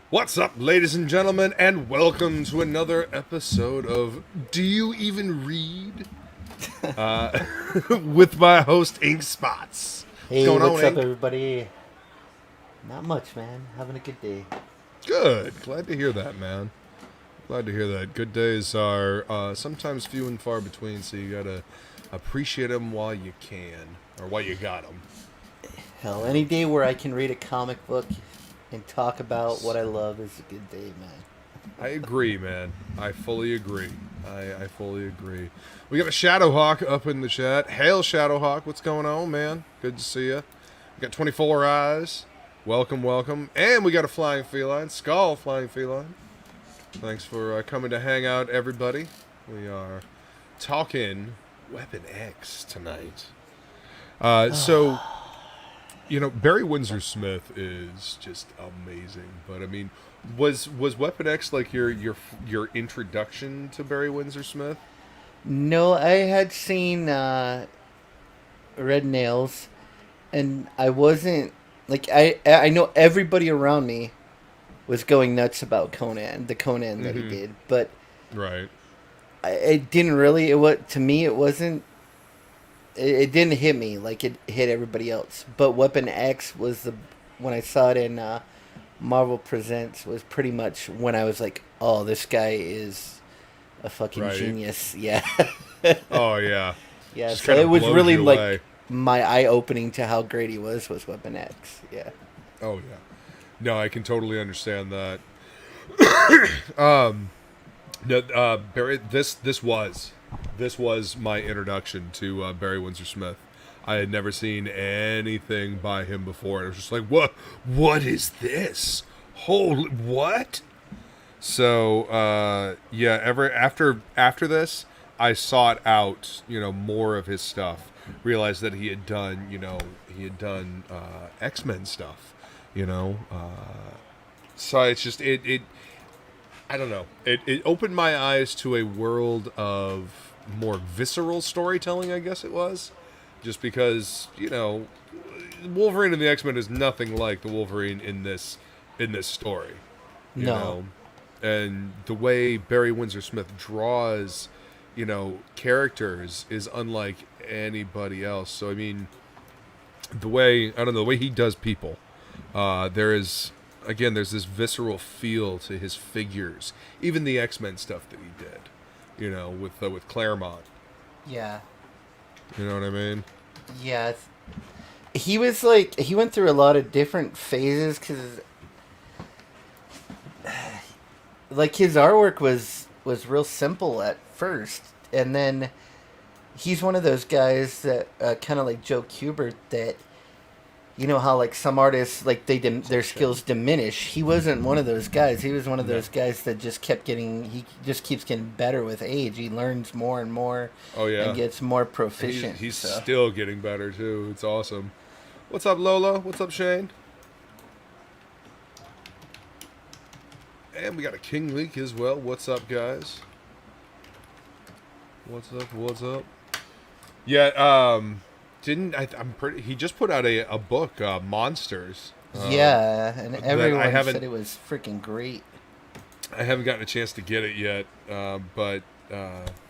What's up, ladies and gentlemen, and welcome to another episode of Do You Even Read? With my host, Inkspots. What's Hey, going on, what's up, Ink? everybody? Not much, man. Having a good day. Good. Glad to hear that, man. Glad to hear that. Good days are sometimes few and far between, so you gotta appreciate them while you can, or while you got them. Hell, any day where I can read a comic book and talk about what I love is a good day, man. I agree, man. I fully agree. I fully agree. We got a Shadowhawk up in the chat. Hail, Shadowhawk. What's going on, man? Good to see you. We got 24 eyes. Welcome, welcome. And we got a flying feline. Skull flying feline. Thanks for coming to hang out, everybody. We are talking Weapon X tonight. Barry Windsor Smith is just amazing. But I mean, was Weapon X like your introduction to Barry Windsor Smith? No, I had seen Red Nails, and I wasn't like I know everybody around me was going nuts about Conan, the Conan that he did, but Right. it didn't really. It was to me. It wasn't. It didn't hit me like it hit everybody else. But Weapon X was the when I saw it in Marvel Presents was pretty much when I was like, oh, this guy is a fucking Right. genius. Yeah, Oh yeah. yeah. Just So kind it of was blows really you like away. my eye opening to how great he was Weapon X. Yeah. Oh yeah. No, I can totally understand that. No, Barry. This was my introduction to Barry Windsor Smith. I had never seen anything by him before. It was just like, what? What is this? Holy what? So yeah. Ever after this, I sought out more of his stuff. Realized that he had done X-Men stuff. So it's just it I don't know. It opened my eyes to a world of more visceral storytelling, I guess it was. Just because, Wolverine and the X-Men is nothing like the Wolverine in this story. You No. know. And the way Barry Windsor Smith draws, characters is unlike anybody else. So I mean, the way he does people, there's this visceral feel to his figures, even the X-Men stuff that he did, with Claremont. Yeah. You know what I mean? Yeah. He was like he went through a lot of different phases because like his artwork was real simple at first, and then he's one of those guys that kind of like Joe Kubert that you know how like some artists like their skills diminish. He wasn't one of those guys. He was one of No. those guys that just kept getting. He just keeps getting better with age. He learns more and more. Oh yeah. And gets more proficient. He's so. still getting better too. It's awesome. What's up, Lola? What's up, Shane? And we got a King Leak as well. What's up, guys? What's up? What's up? Yeah, I'm pretty. He just put out a book, Monsters. Yeah, and everyone haven't- said it was freaking great. I haven't gotten a chance to get it yet, but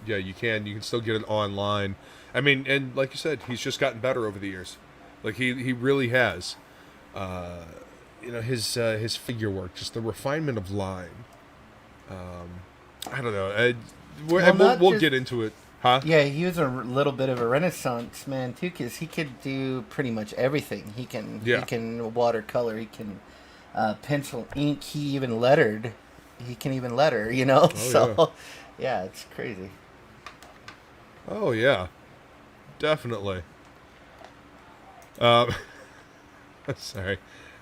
yeah, you can still get it online. I mean, and like you said, he's just gotten better over the years. Like he really has. His figure work, just the refinement of line. I don't know. We'll get into it, huh? Yeah, he was a little bit of a renaissance man too, because he could do pretty much everything. He can watercolor. He can pencil, ink. He even lettered. He can even letter. Oh, so yeah, it's crazy. Oh yeah, definitely. Sorry,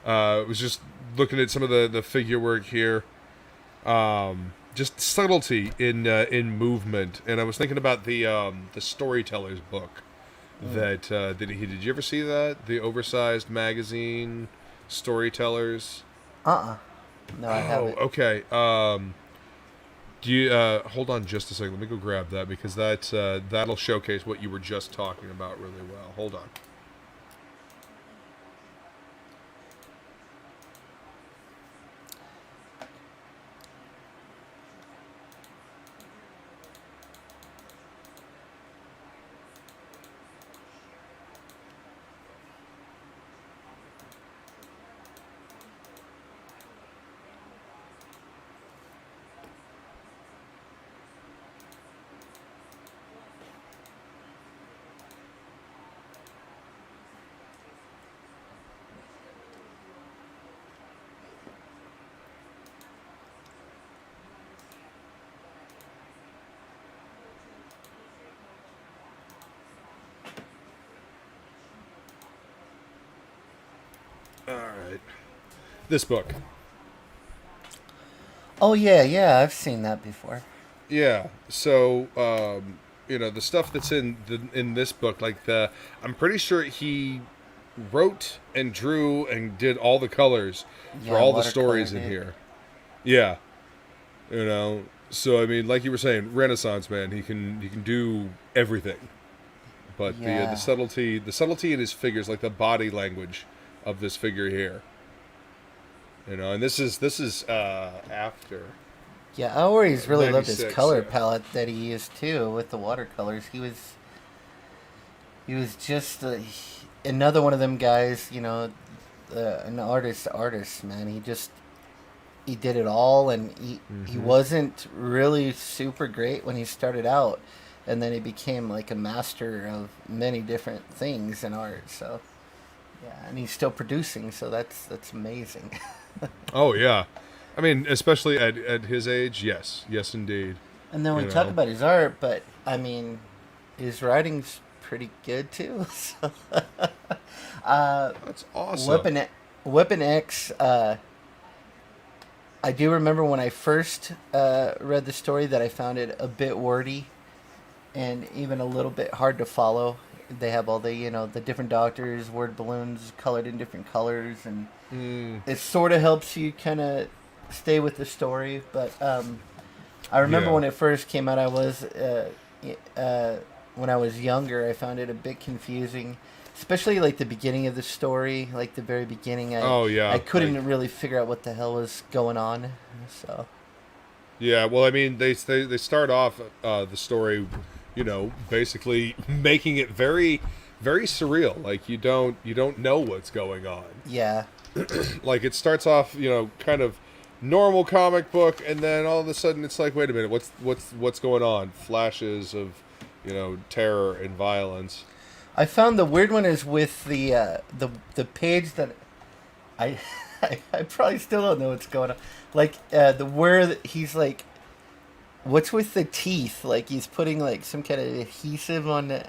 was just looking at some of the figure work here. Just subtlety in movement, and I was thinking about the Storyteller's book that he did. You ever see that, the oversized magazine Storytellers? No, I haven't. Okay. Do you hold on just a second? Let me go grab that because that'll showcase what you were just talking about really well. Hold on. this book. Oh yeah, I've seen that before. Yeah. So, the stuff that's in this book, I'm pretty sure he wrote and drew and did all the colors for Yeah, all the stories watercolored in it. here. Yeah. So I mean, like you were saying, Renaissance man, he can do everything. But Yeah. the subtlety in his figures, like the body language of this figure here. And this is after. Yeah, I always really loved his 96, color yeah. palette that he used too with the watercolors. He was just another one of them guys, an artist, man. He did it all, and he wasn't really super great when he started out, and then he became like a master of many different things in art. So yeah, and he's still producing, so that's amazing. Oh yeah, I mean, especially at his age, yes, indeed. And then we You talk know, about his art, but I mean, his writing's pretty good too. So, that's awesome. Weapon X. I do remember when I first read the story that I found it a bit wordy and even a little bit hard to follow. They have all the different doctors, word balloons colored in different colors, and it sort of helps you kind of stay with the story. But I remember Yeah. when it first came out, when I was younger, I found it a bit confusing, especially like the beginning of the story, like the very beginning. Oh yeah. I couldn't Like, really figure out what the hell was going on. So yeah. Well, I mean, they start off the story, basically making it very, very surreal. Like you don't know what's going on. yeah, Like it starts off, kind of normal comic book, and then all of a sudden it's like, wait a minute, what's going on? Flashes of, terror and violence. I found the weird one is with the page that I I probably still don't know what's going on. Like the where he's like, what's with the teeth? Like he's putting like some kind of adhesive on it.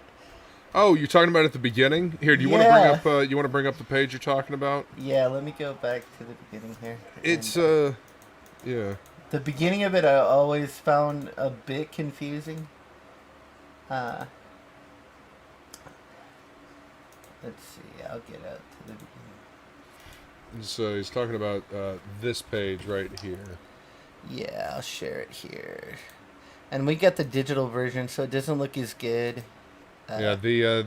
Oh, you're talking about at the beginning? Here, do you Yeah. want to bring up? You want to bring up the page you're talking about? Yeah, let me go back to the beginning here. It's yeah. The beginning of it I always found a bit confusing. Uh, let's see. I'll get out to the beginning. So he's talking about this page right here. Yeah, I'll share it here. And we got the digital version, so it doesn't look as good. Yeah, the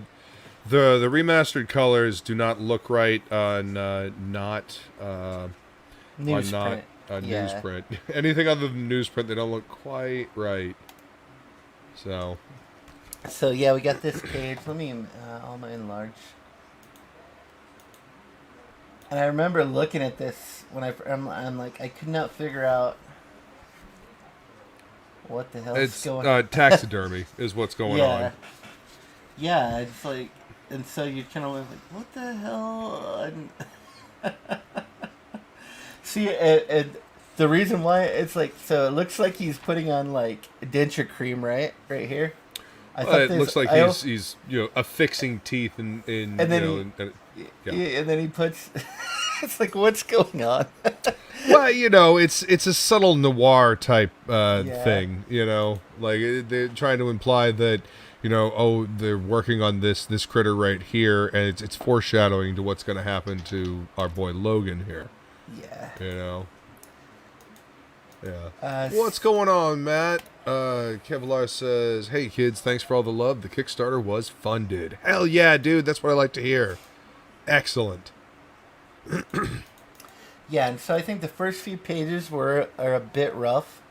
remastered colors do not look right on not Newsprint. Yeah. newsprint. Anything other than newsprint, they don't look quite right. So So yeah, we got this page. Let me I'll enlarge. And I remember looking at this when I'm like I could not figure out what the hell is it's going on. taxidermy is what's going Yeah. on. Yeah, it's like, and so you kind of like, what the hell? See, and the reason why it's like, so it looks like he's putting on like denture cream, right here. It looks like he's affixing teeth in And then yeah. and then he puts. It's like, what's going on? Well, it's a subtle noir type Yeah. thing, like they're trying to imply that, they're working on this critter right here, and it's foreshadowing to what's going to happen to our boy Logan here, Yeah. Yeah. What's going on, Matt? Kevlar says, "Hey kids, thanks for all the love. The Kickstarter was funded. Hell yeah, dude. That's what I like to hear. Excellent." Yeah, and so I think the first few pages are a bit rough,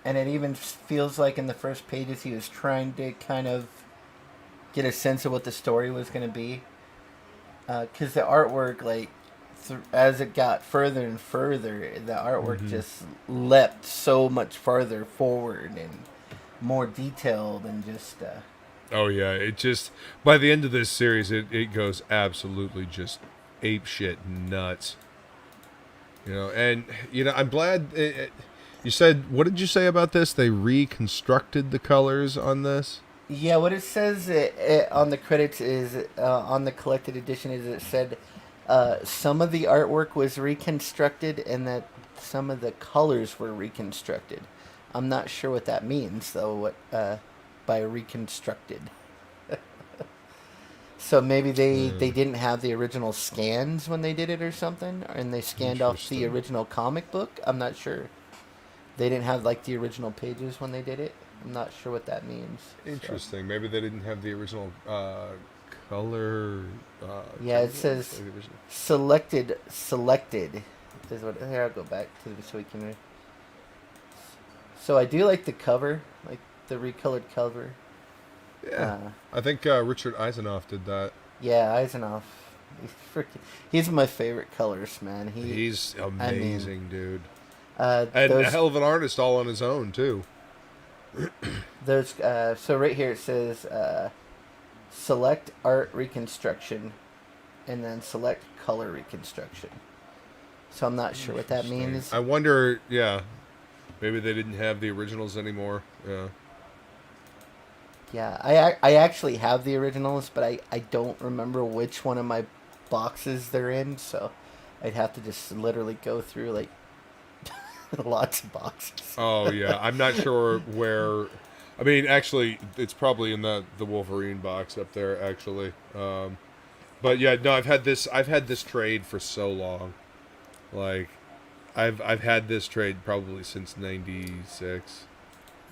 and it even feels like in the first pages he was trying to kind of get a sense of what the story was going to be. Because the artwork, like, as it got further and further, the artwork just leapt so much farther forward and more detailed and just... Oh yeah, it just by the end of this series, it goes absolutely just ape shit nuts. And I'm glad. You said, what did you say about this? They reconstructed the colors on this. Yeah, what it says on the credits is on the collected edition is it said some of the artwork was reconstructed and that some of the colors were reconstructed. I'm not sure what that means, though, what by reconstructed. So maybe they didn't have the original scans when they did it or something, and they scanned off the Interesting. original comic book. I'm not sure. They didn't have like the original pages when they did it. I'm not sure what that means. So. Interesting. Maybe they didn't have the original color. Yeah, it says selected. Is what. Here, I'll go back to this so we can. So I do like the cover, like the recolored cover. Yeah, I think Richard Eisenoff did that. Yeah, Eisenoff. He's my favorite colorist, man. He's amazing, dude. And those, a hell of an artist all on his own too. Those. So right here it says select art reconstruction, and then select color reconstruction. So I'm not sure what that means. I wonder. Yeah, maybe they didn't have the originals anymore. Yeah. Yeah, I actually have the originals, but I don't remember which one of my boxes they're in, so I'd have to just literally go through, like, lots of boxes. Oh, yeah. I'm not sure where... I mean, actually, it's probably in the Wolverine box up there, actually. But, yeah, no, I've had this trade for so long. Like, I've had this trade probably since 96.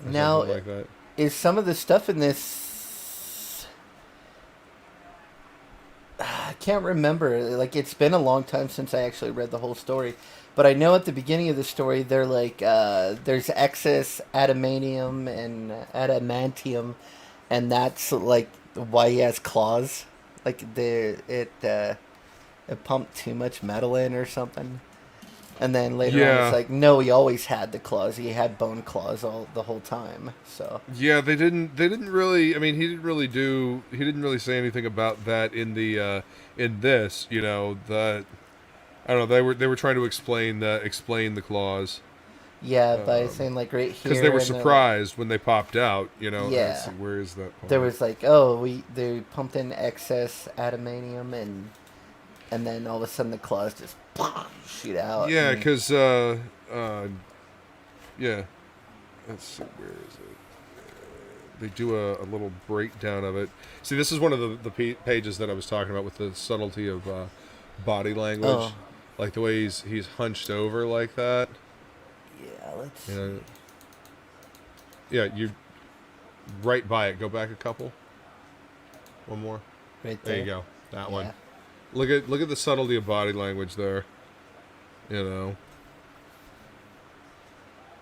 Or now, something like that. Is some of the stuff in this... I can't remember. Like, it's been a long time since I actually read the whole story. But I know at the beginning of the story, they're like, there's excess adamantium and adamantium, and that's, like, why he has claws. Like, it pumped too much metal in or something. And then later on, it's like, no, he always had the claws. He had bone claws the whole time. So yeah, they didn't really. I mean, he didn't really say anything about that in the in this. You know, I don't know. They were trying to explain the claws. Yeah, by saying like right here, because they were surprised when they popped out. You know, yeah. Let's see, where is that? There was like, oh, they pumped in excess adamantium and then all of a sudden the claws just shoot out. Yeah, because yeah. Let's see, where is it? They do a little breakdown of it. See, this is one of the pages that I was talking about with the subtlety of body language, like the way he's hunched over like that. Yeah, let's. Yeah, you right by it. Go back a couple. One more. Right there. There you go. That one. Look at the subtlety of body language there. You know.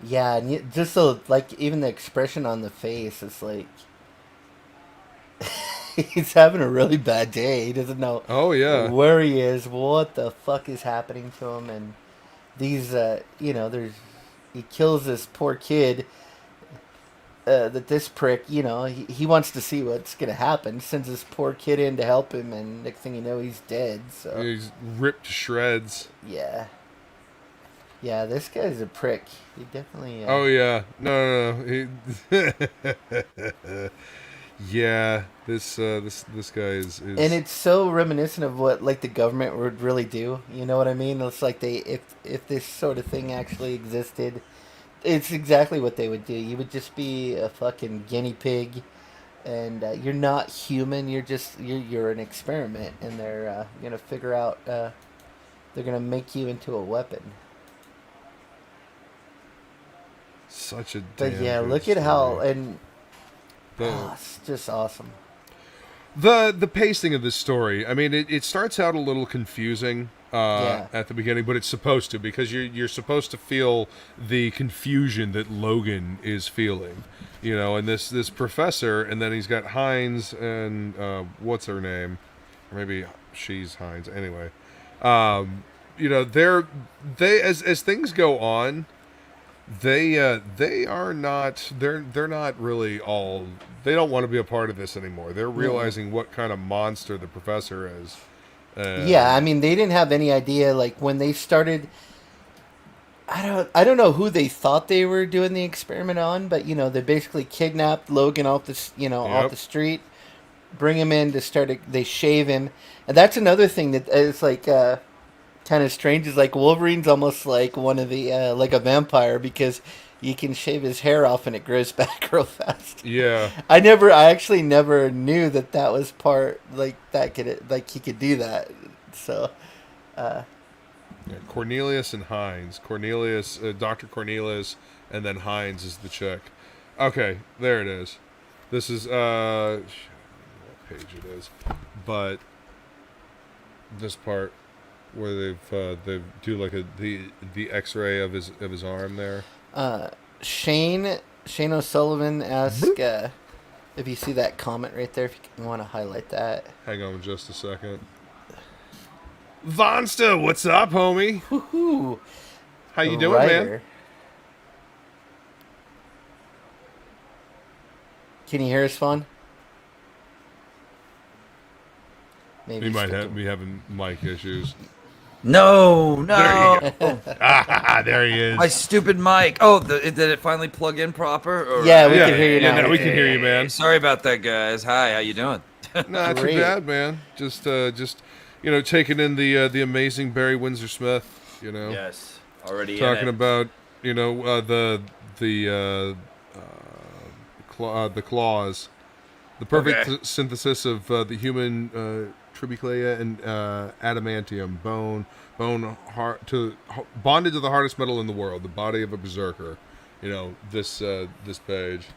Yeah, and just so like even the expression on the face is like he's having a really bad day. He doesn't know. Oh yeah. Where he is, what the fuck is happening to him, and these he kills this poor kid. That this prick, he wants to see what's gonna happen. Sends this poor kid in to help him, and next thing you know, he's dead. So he's ripped to shreds. Yeah, this guy's a prick. He definitely. Oh yeah, no. Yeah, this guy is. And it's so reminiscent of what like the government would really do. You know what I mean? It's like if this sort of thing actually existed. It's exactly what they would do. You would just be a fucking guinea pig, and you're not human. You're an experiment, and they're gonna figure out. They're gonna make you into a weapon. Such a. But yeah, look at how it's just awesome. The pacing of this story. I mean, it starts out a little confusing. At the beginning, but it's supposed to, because you're supposed to feel the confusion that Logan is feeling, and this professor, and then he's got Hines and what's her name, or maybe she's Hines. Anyway, they as things go on, they are not they're not really all. They don't want to be a part of this anymore. They're realizing what kind of monster the professor is. Yeah, I mean, they didn't have any idea, like, when they started. I don't know who they thought they were doing the experiment on, but they basically kidnapped Logan off the off the street, bring him in to start. They shave him, and that's another thing that is like kind of strange. Is like Wolverine's almost like one of the like a vampire because you can shave his hair off and it grows back real fast. Yeah. I actually never knew that that was part like that could like he could do that. So Yeah, Cornelius and Hines. Cornelius, Dr. Cornelius, and then Hines is the chick. Okay, there it is. This is what page it is, but this part where they do like the X-ray of his arm there. Shane O'Sullivan asked if you see that comment right there. If you want to highlight that. Hang on just a second. Vonsta, what's up, homie? Woohoo! How you doing, man? Can you hear us, Vaughn? Maybe He might be having mic issues. No. There you go. There he is. My stupid mic. Oh, did it finally plug in proper? Or, Yeah, we can hear you now. Yeah, we can hear you, man. Sorry about that, guys. Hi, how you doing? Not too bad, man. Just taking in the amazing Barry Windsor Smith. Yes, already talking in it. about the claws, the perfect synthesis of the human trabeculae and adamantium bonded to the hardest metal in the world, the body of a berserker. This page.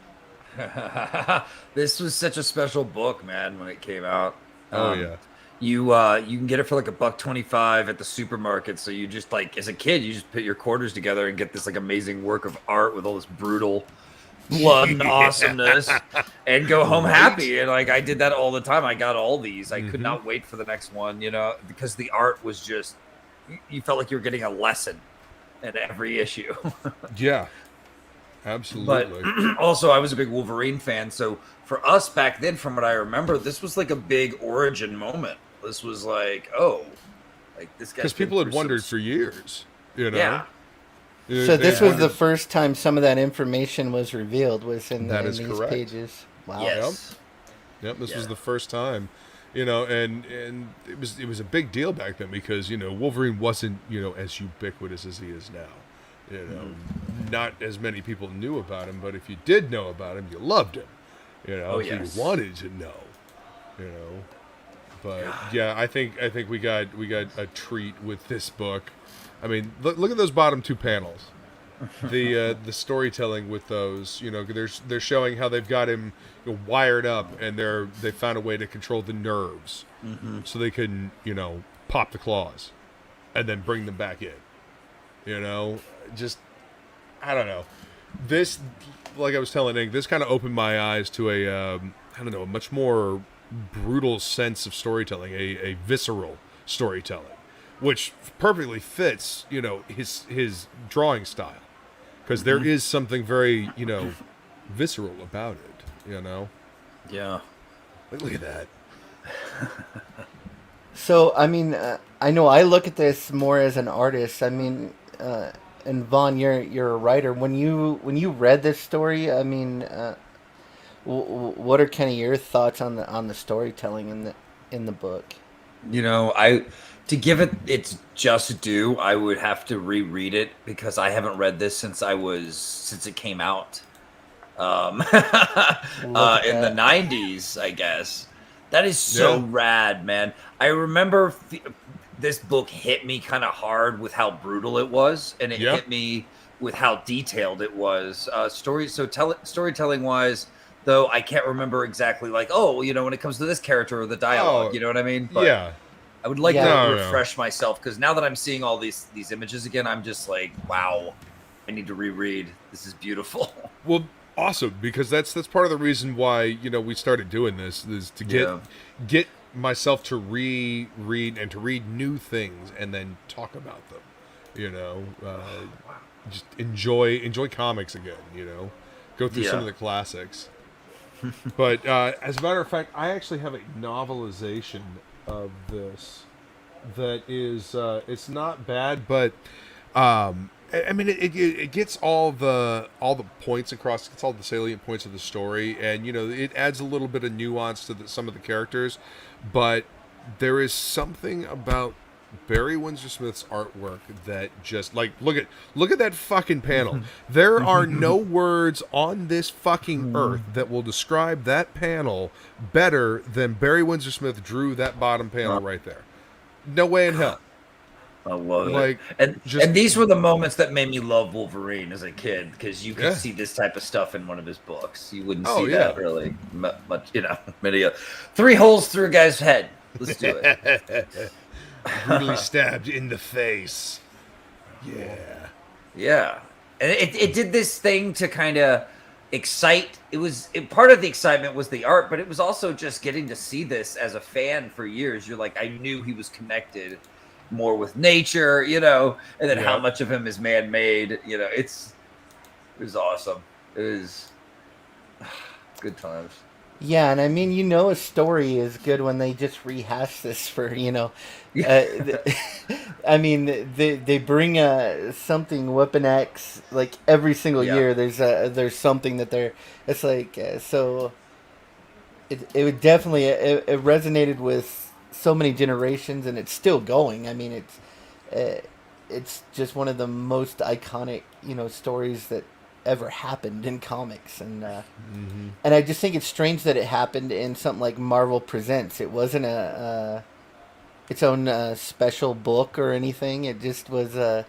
This was such a special book, man, when it came out. Oh yeah. You can get it for like $1.25 at the supermarket. So you just like as a kid, you just put your quarters together and get this like amazing work of art with all this brutal blood and awesomeness, and go home happy. And like I did that all the time. I got all these. I could not wait for the next one, because the art was just you felt like you were getting a lesson in every issue. Yeah. Absolutely. But also, I was a big Wolverine fan, so for us back then, from what I remember, this was like a big origin moment. This was like, like this guy. Because people had wondered for years, Yeah. So this was the first time some of that information was revealed. Was in these correct. pages. Wow. Yes. Yep. This was the first time. And it was a big deal back then because Wolverine wasn't as ubiquitous as he is now. Not as many people knew about him, but if you did know about him, you loved him. If you wanted to know. But yeah, I think we got a treat with this book. I mean, look at those bottom two panels. The storytelling with those, they're showing how they've got him wired up, and they found a way to control the nerves, so they can pop the claws, and then bring them back in. Just I don't know. This, like I was telling Ink, this kind of opened my eyes to a much more brutal sense of storytelling, a visceral storytelling, which perfectly fits his drawing style, because there is something very visceral about it. Yeah. Look at that. So I mean, I know I look at this more as an artist. I mean, and Vaughn, you're a writer. When you read this story, I mean, what are kind of your thoughts on the storytelling in the book? To give it its just due, I would have to reread it because I haven't read this since it came out in the 90s, I guess. That is so rad, man. I remember this book hit me kind of hard with how brutal it was, and it hit me with how detailed it was. Storytelling wise, though, I can't remember exactly when it comes to this character or the dialogue, you know what I mean? But yeah. I would like to refresh myself, because now that I'm seeing all these images again, I'm just like, wow, I need to reread. This is beautiful. Well, awesome, because that's part of the reason why we started doing this, is to get myself to reread and to read new things and then talk about them. Just enjoy comics again. Go through some of the classics. But as a matter of fact, I actually have a novelization of this that is it's not bad, but I mean, it gets all the points across. It gets all the salient points of the story, and it adds a little bit of nuance to some of the characters. But there is something about Barry Windsor Smith's artwork that just look at that fucking panel. There are no words on this fucking earth that will describe that panel better than Barry Windsor Smith drew that bottom panel right there. No way in hell. I love it. And these were the moments that made me love Wolverine as a kid, because you could see this type of stuff in one of his books. You wouldn't see that really much, many 3 holes through a guy's head. Let's do it. Brutally stabbed in the face. Yeah. And it did this thing to kind of excite. Part of the excitement was the art, but it was also just getting to see this as a fan for years. You're like, I knew he was connected more with nature, and then how much of him is man-made. It was awesome. It was good times. Yeah, and I mean, a story is good when they just rehash this for, I mean, they bring something Weapon X like every single year. There's something that it's like so. It would definitely it resonated with so many generations, and it's still going. I mean, it's just one of the most iconic stories that ever happened in comics, and and I just think it's strange that it happened in something like Marvel Presents. It wasn't its own special book or anything. It just was well,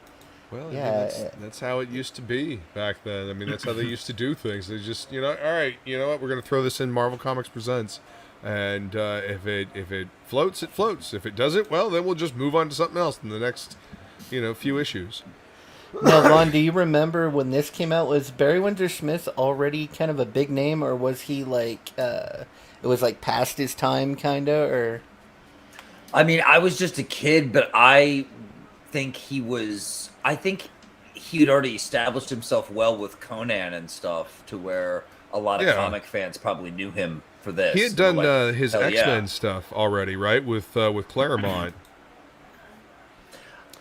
that's how it used to be back then. I mean, that's how they used to do things. They just, all right, you know what, we're going to throw this in Marvel Comics Presents, and if it floats, it floats. If it doesn't, well, then we'll just move on to something else in the next, few issues. Now, Vaughn, do you remember when this came out? Was Barry Windsor Smith already kind of a big name, or was he it was past his time, kind of, or? I mean, I was just a kid, but I think he'd already established himself well with Conan and stuff, to where a lot of comic fans probably knew him for this. He had done his X-Men stuff already, right? With Claremont.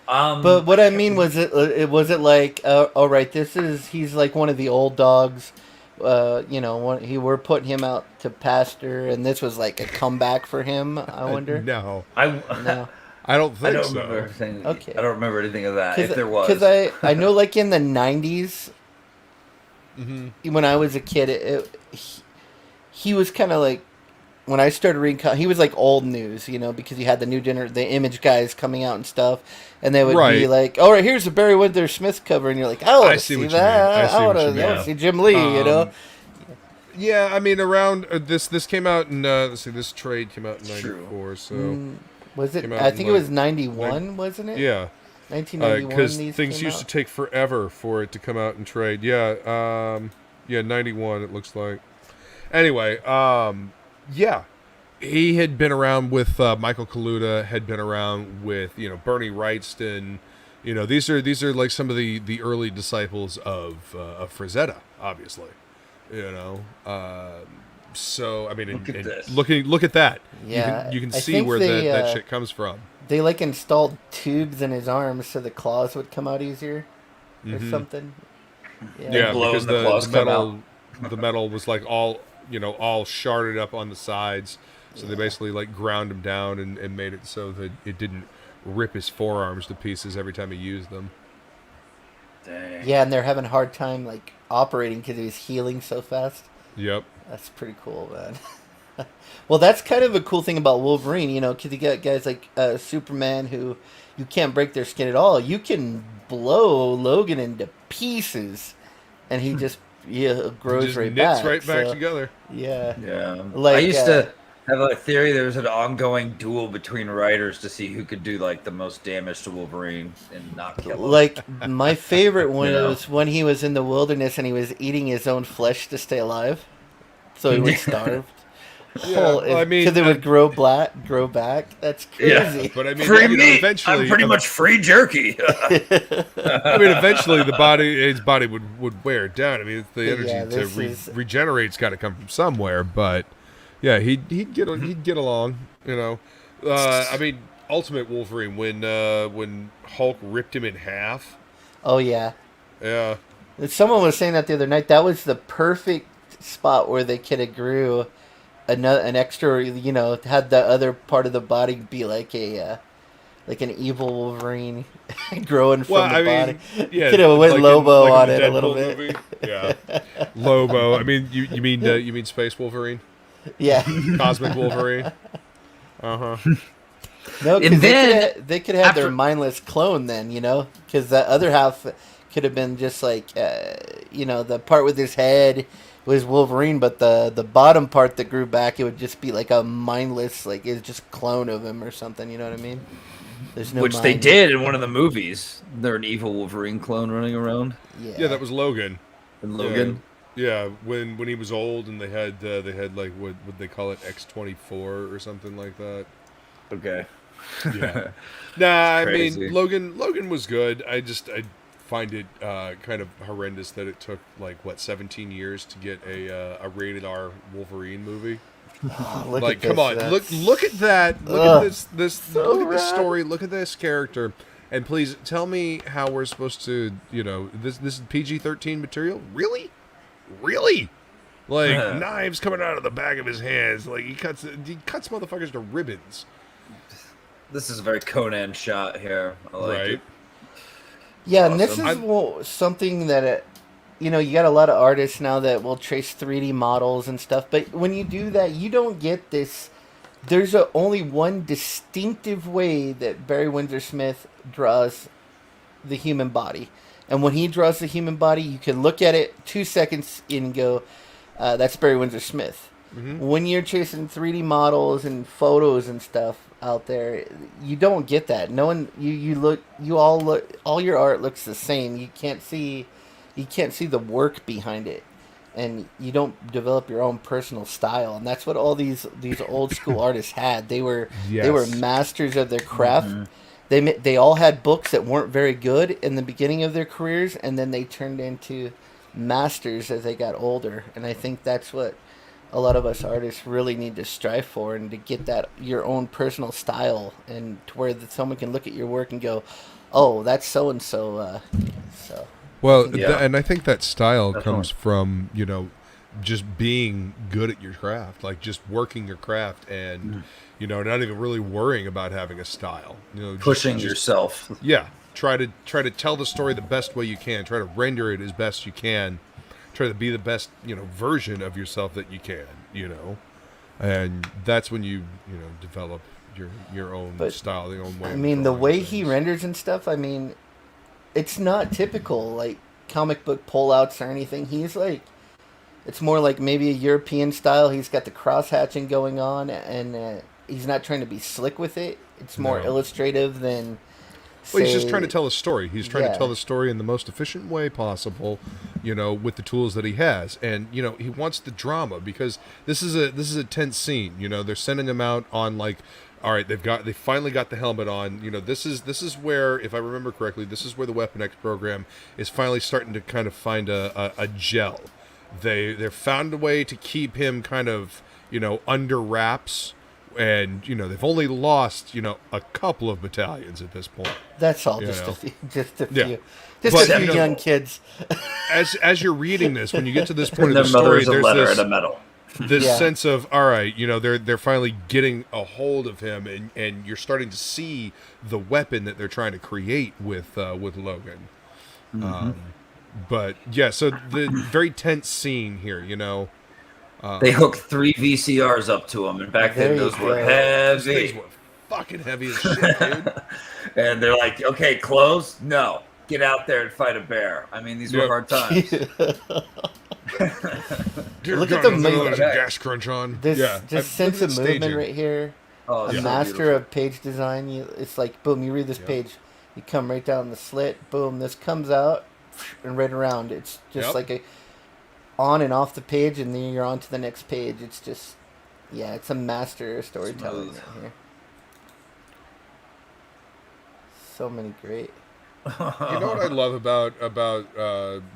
But what I mean was all right, he's like one of the old dogs, we're putting him out to pasture, and this was like a comeback for him. I wonder. No, no, I don't think I don't so. remember anything. Okay, I don't remember anything of that. If there was, because I know in the 90s, when I was a kid, he was kind of when I started reading, he was old news, because you had the new the Image guys coming out and stuff, and they would be like, "All right, here's a Barry Windsor Smith cover," and you're like, "I want to see that. I want to see Jim Lee," Yeah, I mean, around this came out in let's see, this trade came out in '94, so was it? I think it was '91, wasn't it? Yeah, 1991. Because things used to take forever for it to come out in trade. Yeah, '91 it looks like. Anyway, yeah, he had been around with Michael Kaluta, had been around with Bernie Wrightston. These are like some of the early disciples of Frazetta, obviously. So I mean, look at that. Yeah, you can see where that shit comes from. They installed tubes in his arms so the claws would come out easier, or something. Yeah, because the metal was all sharded up on the sides, so they basically ground him down and made it so that it didn't rip his forearms to pieces every time he used them. Dang. Yeah, and they're having a hard time operating because he was healing so fast. Yep. That's pretty cool, man. Well, that's kind of a cool thing about Wolverine, because you got guys like Superman who you can't break their skin at all. You can blow Logan into pieces, and he just grows just right knits back. right back together. Yeah. Yeah. I used to have a theory there was an ongoing duel between writers to see who could do the most damage to Wolverine and not kill him. My favorite one was when he was in the wilderness and he was eating his own flesh to stay alive, so he was starved. Yeah, because it would grow back. That's crazy. Yeah, but I mean, free meat. Eventually, I'm pretty much free jerky. I mean, eventually his body would wear down. I mean, the energy to regenerate's got to come from somewhere. But yeah, he'd get along. I mean, Ultimate Wolverine when Hulk ripped him in half. Oh yeah. Yeah. Someone was saying that the other night. That was the perfect spot where they could have grew an extra. Had the other part of the body be like an evil Wolverine growing Well, from the I body. mean, yeah, Could have went Lobo like in on the it a little Deadpool bit. movie. Yeah, Lobo. I mean, you mean Space Wolverine, Yeah. Cosmic Wolverine. Uh huh. No, And because then they could have their after mindless clone then, because that other half could have been just like, the part with his head was Wolverine, but the bottom part that grew back, it would just be like a mindless, like it's just clone of him or something. You know what I mean? There's no which they mind. did in one of the movies. They're an evil Wolverine clone running around. Yeah, Yeah. that was Logan. And Logan. Yeah, when he was old and they had like what would they call it, X-24 or something like that. Okay. Yeah. Nah, I crazy. mean Logan was good. I find it kind of horrendous that it took like 17 years to get a rated R Wolverine movie. Oh, look Like, at this. come on, That's- look at that. Look Ugh, at this so look at this rad. story. Look at this character. And please tell me how we're supposed to, this is PG-13 material? Really? Like knives coming out of the back of his hands. Like he cuts motherfuckers to ribbons. This is a very Conan shot here. I like Right. it. Yeah, and this Awesome. is something that, you got a lot of artists now that will trace 3D models and stuff. But when you do that, you don't get this. There's only one distinctive way that Barry Windsor Smith draws the human body. And when he draws the human body, you can look at it 2 seconds and go, that's Barry Windsor Smith. Mm-hmm. When you're chasing 3D models and photos and stuff out there, you don't get that. No one, all your art looks the same. You can't see the work behind it, and you don't develop your own personal style. And that's what all these old school artists had. They were Yes. masters of their craft. They all had books that weren't very good in the beginning of their careers, and then they turned into masters as they got older. And I think that's what a lot of us artists really need to strive for, and to get that your own personal style, and to where someone can look at your work and go, "Oh, that's so and so." So Well, Yeah. and I think that style Definitely. comes from, just being good at your craft, like just working your craft and, not even really worrying about having a style. Just, Pushing yourself. Yeah. Try to tell the story the best way you can. Try to render it as best you can. Try to be the best, version of yourself that you can, And that's when you develop your own But, style, your own way. I of mean, the drawing way things. he renders and stuff, I mean, it's not typical like comic book pullouts or anything. He's like, it's more like maybe a European style. He's got the cross hatching going on, and he's not trying to be slick with it. It's more No. illustrative than. Well, he's just say- trying to tell a story. He's trying Yeah. to tell the story in the most efficient way possible, with the tools that he has. And he wants the drama because this is a tense scene. They're sending him out on like, all right, they finally got the helmet on. This is where, if I remember correctly, this is where the Weapon X program is finally starting to kind of find a gel. They've found a way to keep him kind of under wraps. And they've only lost a couple of battalions at this point. That's all. You Just know. a few. Just a Yeah. few. Just But, a few young kids. As you're reading this, when you get to this point of Their the story, mother's a there's letter this, and a medal. this Yeah. sense of, all right, they're finally getting a hold of him, and you're starting to see the weapon that they're trying to create with Logan. But yeah, so the very tense scene here, They hooked 3 VCRs up to him, and back There then you those were go. these things heavy. were fucking heavy as shit, dude. And they're like, okay, clothes? No. Get out there and fight a bear. I mean, these were Yep. hard times. Dear Look God, at the I know mo- there's a gas crunch on. This yeah, just look at sense the of movement staging. right here. Oh, A so master beautiful. of page design. It's like boom. You read this Yep. page, you come right down the slit. Boom. This comes out and right around. It's just Yep. like a on and off the page, and then you're on to the next page. It's just, yeah, it's a master of storytelling Smooth. right here. So many great. You know what I love about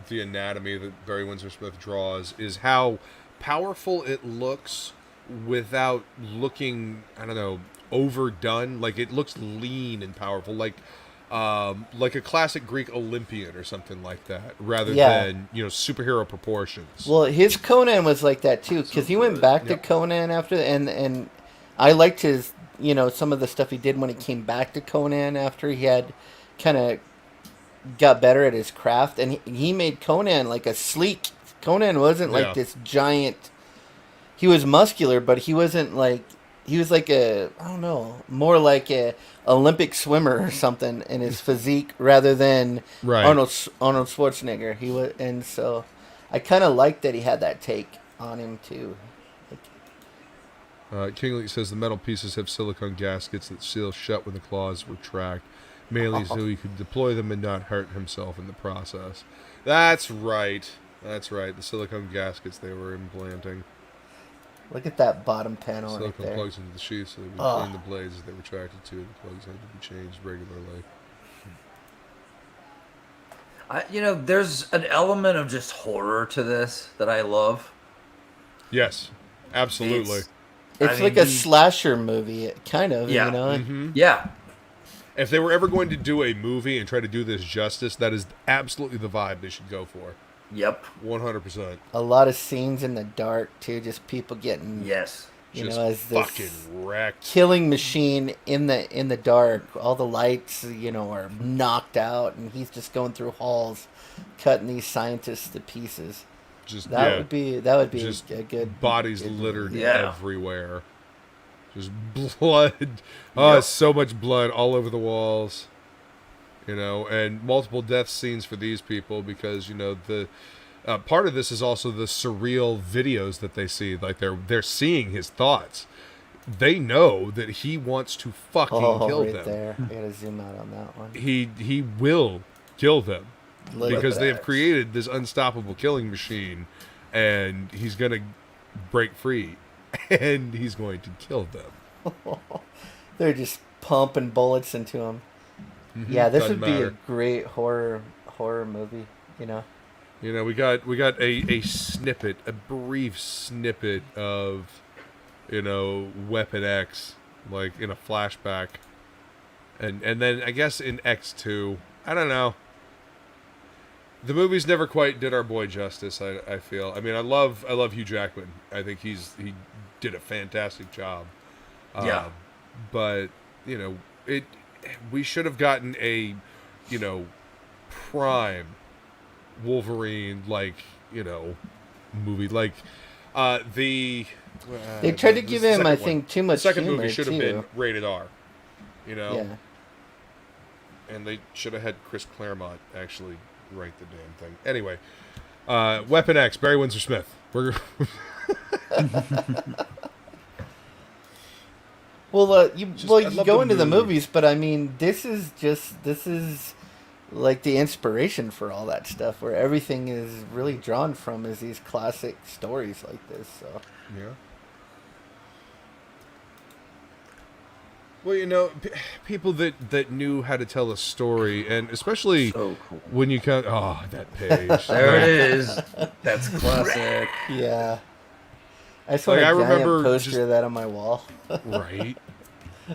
the anatomy that Barry Windsor Smith draws is how powerful it looks without looking, I don't know, overdone. Like it looks lean and powerful. Like like a classic Greek Olympian or something like that, rather Yeah. than superhero proportions. Well, his Conan was like that too, because he went back to Yep. Conan after, and I liked his, some of the stuff he did when he came back to Conan after he had kind of got better at his craft, and he made Conan like a sleek. Conan wasn't Yeah. like this giant. He was muscular, but he wasn't like he was like I don't know, more like a Olympic swimmer or something in his physique rather than Right. Arnold Schwarzenegger. He was, and so I kind of liked that he had that take on him too. Kingley says the metal pieces have silicone gaskets that seal shut when the claws retract, mainly so he could deploy them and not hurt himself in the process. That's right. That's right. The silicone gaskets they were implanting. Look at that bottom panel right Silicone there. plugs into the sheath so they would Oh. clean the blades as they retracted to. The plugs had to be changed regularly. There's an element of just horror to this that I love. Yes, absolutely. It's like a slasher movie, kind of. Yeah. Mm-hmm. Yeah. If they were ever going to do a movie and try to do this justice, that is absolutely the vibe they should go for. Yep. 100%. A lot of scenes in the dark too, just people getting Yes. Just as this fucking wrecked. killing machine in the dark. All the lights, are knocked out, and he's just going through halls, cutting these scientists to pieces. Just That would be just a good bodies good littered movie. Yeah. everywhere. Just blood. Oh, so much blood all over the walls. And multiple death scenes for these people because the part of this is also the surreal videos that they see. Like they're seeing his thoughts. They know that he wants to fucking kill right them. there. I gotta zoom out on that one. He will kill them. Look at Because they have that. created this unstoppable killing machine, and he's going to break free, and he's going to kill them. They're just pumping bullets into him. Mhm. Yeah, this Doesn't would be a matter. great horror movie. We got a snippet, a brief snippet of, Weapon X, like in a flashback, and then I guess in X2, I don't know. The movies never quite did our boy justice. I feel. I mean, I love Hugh Jackman. I think he did a fantastic job. Yeah. But we should have gotten a, prime Wolverine movie like the. They tried to the give him, second I one. think, too much The second humor movie should have too. been rated R. Yeah. And they should have had Chris Claremont actually write the damn thing. Anyway, Weapon X, Barry Windsor Smith. We're Well, you I'd love go the into the movie. movies, but I mean, this is like the inspiration for all that stuff, where everything is really drawn from is these classic stories like this. So yeah. Well, people that knew how to tell a story, and especially So cool. when you come, that page. There it is. That's classic. yeah, I just want Like, a I giant remember poster just- of that on my wall. Right.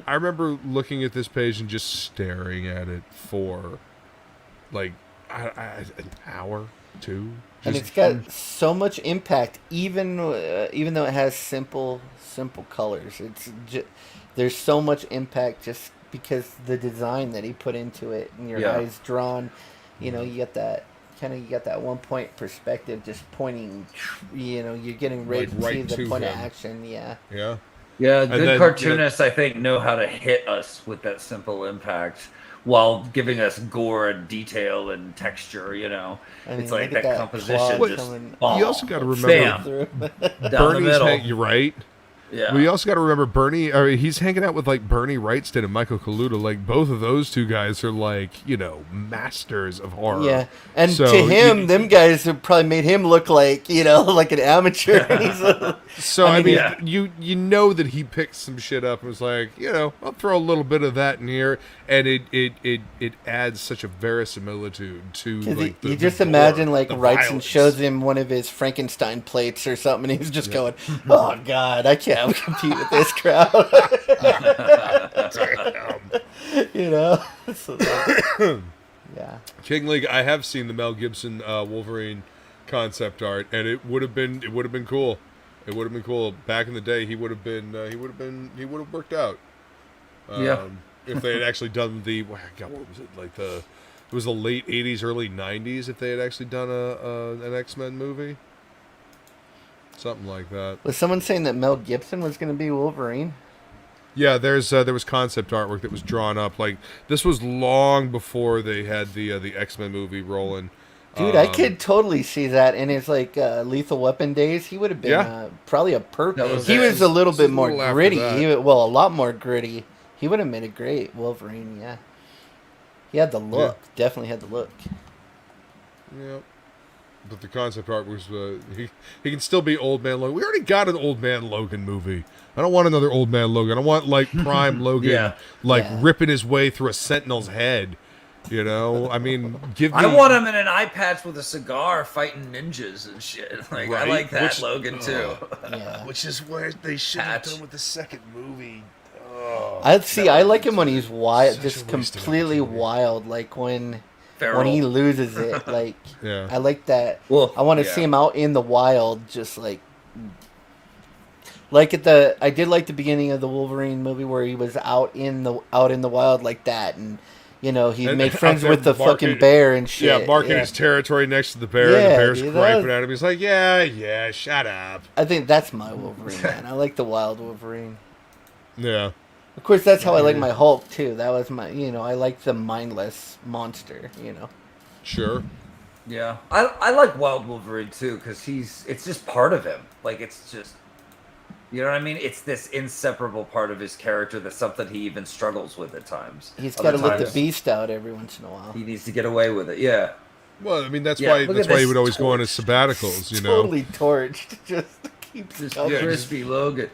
I remember looking at this page and just staring at it for, like, an hour, two. And Just- it's got so much impact, even though it has simple colors. There's so much impact just because the design that he put into it, and your Yeah. eyes drawn. You get that you got that 1 point perspective, just pointing. You're getting ready Like, to right see the to point of him. action. Yeah. Yeah. Yeah, And good then, cartoonists, I think, know how to hit us with that simple impact while giving us gore and detail and texture, I mean, it's like look at that that composition claw just coming- You also got to remember bam, Through. down the Bernie's middle. you're right. Yeah. Well, you also got to remember Bernie. He's hanging out with like Bernie Wrightson and Michael Kaluta. Like both of those two guys are like masters of horror. Yeah, and So to him, you- them guys have probably made him look like like an amateur. So I I mean, yeah. you know that he picked some shit up and was like, I'll throw a little bit of that in here, and it adds such a verisimilitude to like you the just gore, imagine like the Wrightson violence. shows him one of his Frankenstein plates or something, and he's just going, "Oh God, I can't. CashApp compete with this crowd. You know? So, yeah. King League. I have seen the Mel Gibson Wolverine concept art, and it would have been cool. It would have been cool back in the day. He would have worked out. Yeah. If they had actually done the, God, what was it, like it was the late 80s, early 90s, if they had actually done an X-Men movie. Something like that. Was someone saying that Mel Gibson was going to be Wolverine? Yeah, there was concept artwork that was drawn up. Like, this was long before they had the X-Men movie rolling. Dude, I could totally see that in his like Lethal Weapon days. He would have been probably a perfect. He was a little bit more gritty. A lot more gritty. He would have made a great Wolverine. Yeah, he had the look. Yeah. Definitely had the look. Yep. But the concept art was he can still be Old Man Logan. We already got an Old Man Logan movie. I don't want another Old Man Logan. I want like Prime Logan, ripping his way through a Sentinel's head. You know, I mean, I want him in an eye patch with a cigar fighting ninjas and shit. Like, right? I like that Logan too. Yeah. Which is where they should have done with the second movie. I like him when he's wild, just completely wild. Like when he loses it. Like, I like that. Well, I want to see him out in the wild, just like I did like the beginning of the Wolverine movie where he was out in the wild like that, and you know he made friends with the fucking bear and shit. Yeah, marking his territory next to the bear, and the bear's griping at him. He's like, yeah, shut up. I think that's my Wolverine, man. I like the wild Wolverine. Yeah. Of course, that's how I like my Hulk too. That was my, I like the mindless monster. Sure. Yeah, I like Wild Wolverine too because it's just part of him. Like it's just, you know what I mean? It's this inseparable part of his character that's something he even struggles with at times. He's got to let the beast out every once in a while. He needs to get away with it. Yeah. Well, I mean that's why he would always go on his sabbaticals. Totally torched. Just keeps crispy Logan.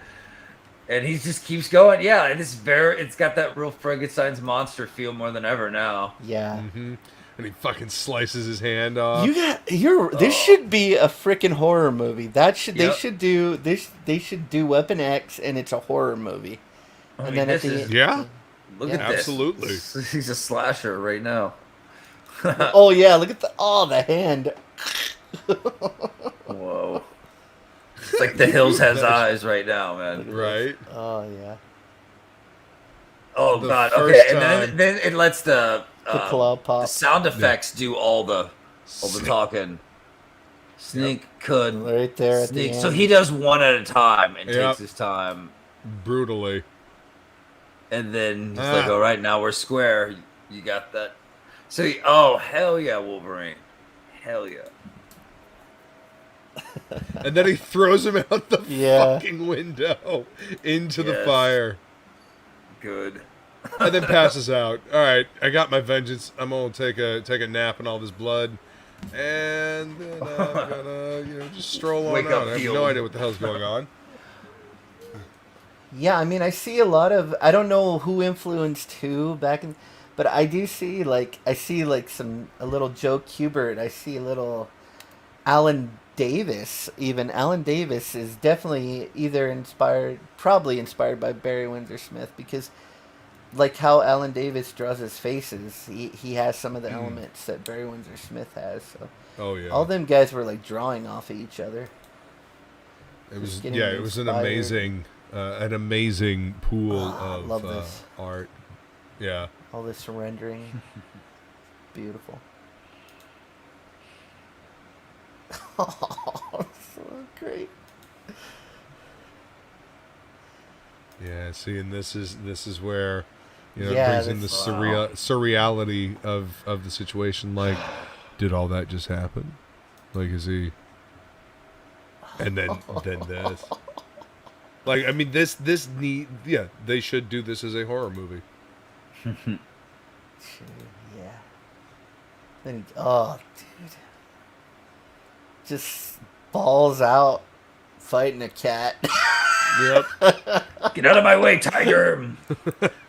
And he just keeps going. Yeah, it's got that real Frankenstein's monster feel more than ever now. Yeah. Mm-hmm. And he fucking slices his hand off. This should be a freaking horror movie. They should do Weapon X, and it's a horror movie. Look at this. Absolutely. He's a slasher right now. Oh yeah, look at the hand. Whoa. It's like The Hills has eyes right now, man. Right. Oh yeah. Oh god. Okay, and then it lets the claw pop. The sound effects do all the talking. Sneak could right there at sneak. the end. So he does one at a time and takes his time brutally. And then he's like, "All right, now we're square. You got that." So hell yeah, Wolverine. Hell yeah. And then he throws him out the fucking window into the fire. Good. And then passes out. All right, I got my vengeance. I'm gonna take a nap in all this blood, and then I'm gonna just stroll on out. I have no idea what the hell's going on. Yeah, I mean, I see a lot of. I don't know who influenced who but I do see a little Joe Kubert. I see a little Alan Davis. Even Alan Davis is definitely probably inspired by Barry Windsor Smith, because like how Alan Davis draws his faces, he has some of the elements that Barry Windsor Smith has. So all them guys were like drawing off of each other. It was an amazing pool of art. Yeah. All this surrendering. Beautiful. Oh, so great. Yeah, see, and this is where it brings in the surreality of the situation. Like, did all that just happen? Like, is he? And then this. Like, I mean, they should do this as a horror movie. Yeah. Then dude. Just balls out fighting a cat. Yep. Get out of my way, tiger.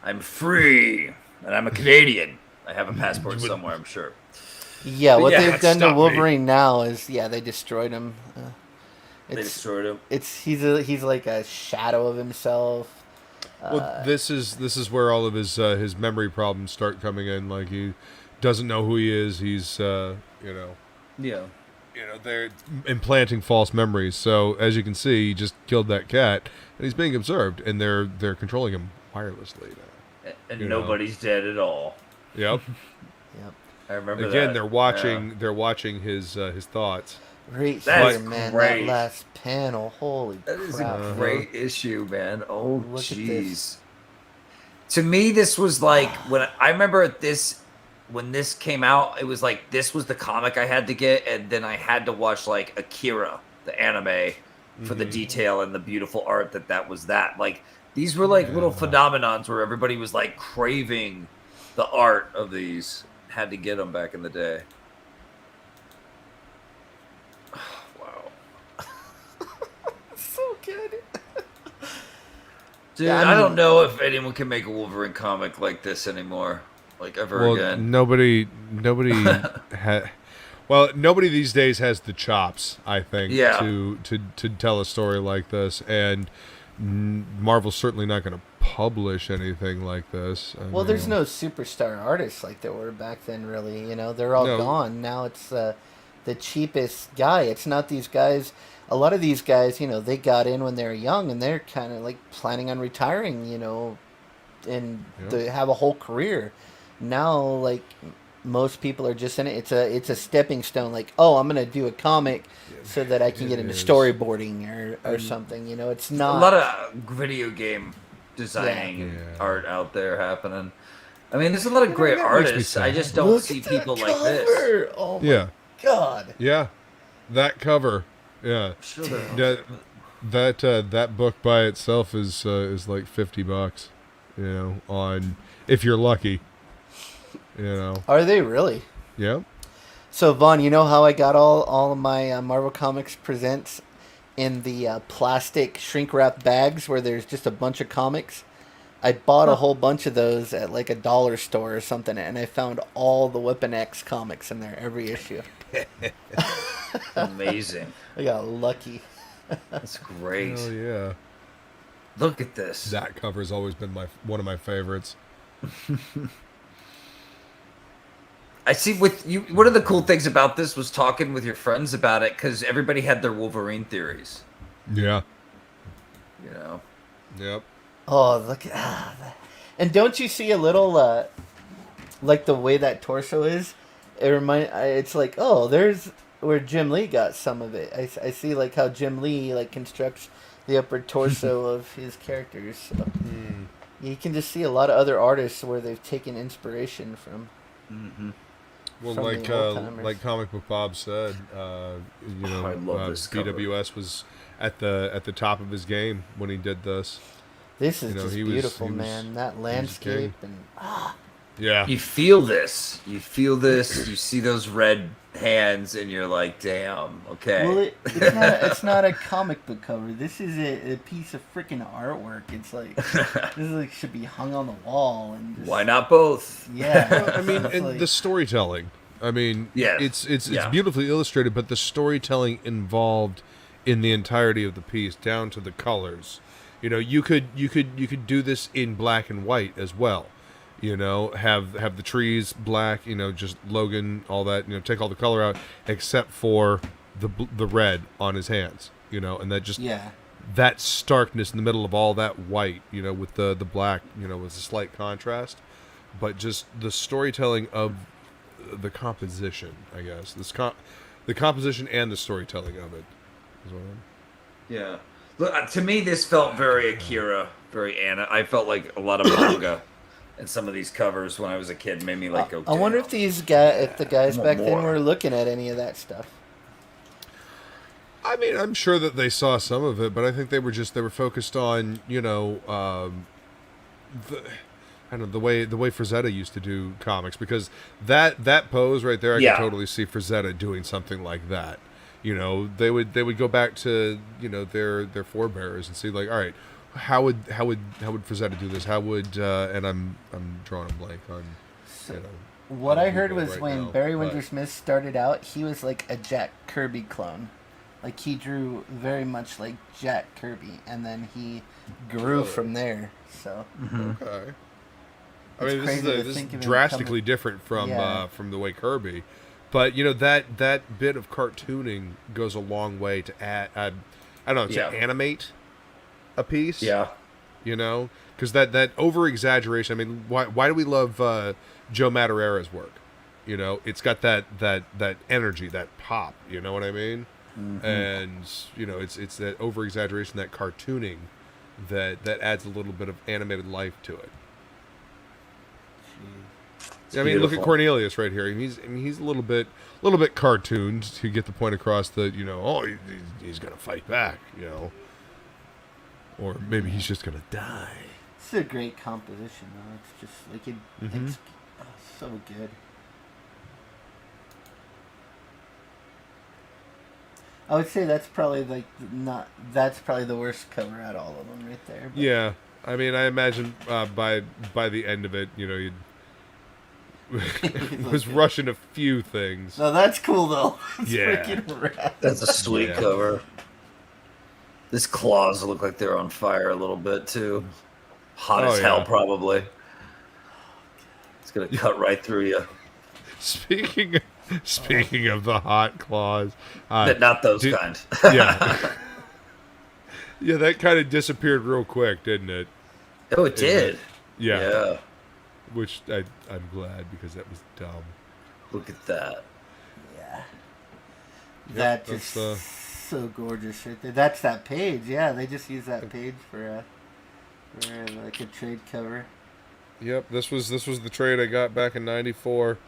I'm free. And I'm a Canadian. I have a passport somewhere, I'm sure. Yeah, what they've done to Wolverine now is, they destroyed him. They destroyed him. He's like a shadow of himself. Well, this is where all of his memory problems start coming in. Like he doesn't know who he is. He's Yeah. they're implanting false memories. So as you can see, he just killed that cat, and he's being observed, and they're controlling him wirelessly now. And nobody's dead at all. Yep. Yep. I remember that. Again, they're watching his thoughts. Right That's here, man. great. That last panel, holy That is crap. a great issue, man. Oh, Look at jeez. this. To me, this was like when I remember this when this came out. It was like this was the comic I had to get, and then I had to watch like Akira, the anime, for the detail and the beautiful art that was that. Like these were like little phenomenons where everybody was like craving the art of these. Had to get them back in the day. So good. Dude, Yeah, I I mean- don't know if anyone can make a Wolverine comic like this anymore, like ever again. Nobody had. Well, nobody these days has the chops, I think, Yeah. to tell a story like this, and Marvel's certainly not going to publish anything like this. Well, there's no superstar artists like there were back then, really. They're all No. gone. Now it's the cheapest guy. It's not these guys. A lot of these guys, they got in when they were young, and they're kind of like planning on retiring, and Yeah. they have a whole career. Now, like most people are just in it. It's a stepping stone. Like, oh, I'm gonna do a comic so that I can get into is. storyboarding or something. It's not A lot of video game designing and Yeah. art out there happening. I mean, there's a lot of great that makes me artists. sad. I just don't Look see at that people like this. cover! Oh my Yeah, god! yeah, that cover. Yeah, Sure they're- that book by itself is like $50. On if you're lucky. Are they really? Yeah. So Vaughn, you know how I got all of my Marvel Comics presents in the plastic shrink wrap bags where there's just a bunch of comics? I bought a whole bunch of those at like a dollar store or something, and I found all the Weapon X comics in there, every issue. Amazing. I got lucky. That's great. Oh yeah. Look at this. That cover's always been one of my favorites. I see with you. One of the cool things about this was talking with your friends about it because everybody had their Wolverine theories. Yeah. Yep. Oh, look at that. And don't you see a little, like the way that torso is? It's like, oh, there's where Jim Lee got some of it. I see like how Jim Lee like constructs the upper torso of his characters. So you can just see a lot of other artists where they've taken inspiration from. Mm-hmm. Well, From like the old-timers. like Comic Book Bob said, I love this cover. DWS was at the top of his game when he did this. This is You know, just he was- beautiful, he was- man. That king. landscape and Yeah. You feel this. You feel this. You see those red hands, and you're like, "Damn, okay." well, it's not a comic book cover. This is a piece of freaking artwork. It's like this should be hung on the wall and just, Why not both? Yeah, I mean, it's and like- the storytelling. I mean, Yeah. it's Yeah. beautifully illustrated, but the storytelling involved in the entirety of the piece, down to the colors. You could do this in black and white as well. Have the trees black. Just Logan, all that. Take all the color out except for the red on his hands. And that just yeah. that starkness in the middle of all that white. With the black. With a slight contrast, but just the storytelling of the composition, I guess. The composition and the storytelling of it. Is what Yeah. Look, to me, this felt very Akira, very Anna. I felt like a lot of manga in some of these covers when I was a kid. Made me like go. I wonder if "Damn." if the guys I want back then more. were looking at any of that stuff. I mean, I'm sure that they saw some of it, but I think they were focused on the way Frazetta used to do comics, because that pose right there, I Yeah. can totally see Frazetta doing something like that. They would go back to their forebears and see, like, all right, how would Frazetta do this? How would and I'm drawing a blank on What I heard was right when now, Barry but- Windsor Smith started out, he was like a Jack Kirby clone. Like he drew very much like Jack Kirby, and then he grew from there. So Okay. I It's mean, crazy to this is think of him drastically coming- different Yeah. from the way Kirby, but you know that bit of cartooning goes a long way to add I don't know, to Yeah. animate a piece. Yeah. You know, because that over exaggeration. I mean, why do we love Joe Madureira's work? You know, it's got that energy, that pop. You know what I mean? And you know, it's that over exaggeration, that cartooning, that adds a little bit of animated life to it. I mean, look at beautiful. Cornelius right here. He's a little bit cartooned to get the point across that, you know, oh, he's gonna fight back, you know, or maybe he's just gonna die. it's a great composition, though. It's just like it's so good. I would say that's probably that's probably the worst cover out of all of them right there. But Yeah, I mean, I imagine by the end of it, you know, you'd was rushing a few things. No, that's cool though. It's Yeah. freaking rad. That's a sweet Yeah. cover. This claws look like they're on fire a little bit too. Hot Oh, as hell, yeah. probably. It's gonna cut right through you. Speaking of the hot claws, But not those did- kind. yeah, yeah, that kind of disappeared real quick, didn't it? Oh, it did. Yeah, Yeah. which I'm glad, because that was dumb. Look at that. Yeah. That that's, just so gorgeous right there. That's that page. Yeah, they just use that page for like a trade cover. Yep, this was the trade I got back in '94,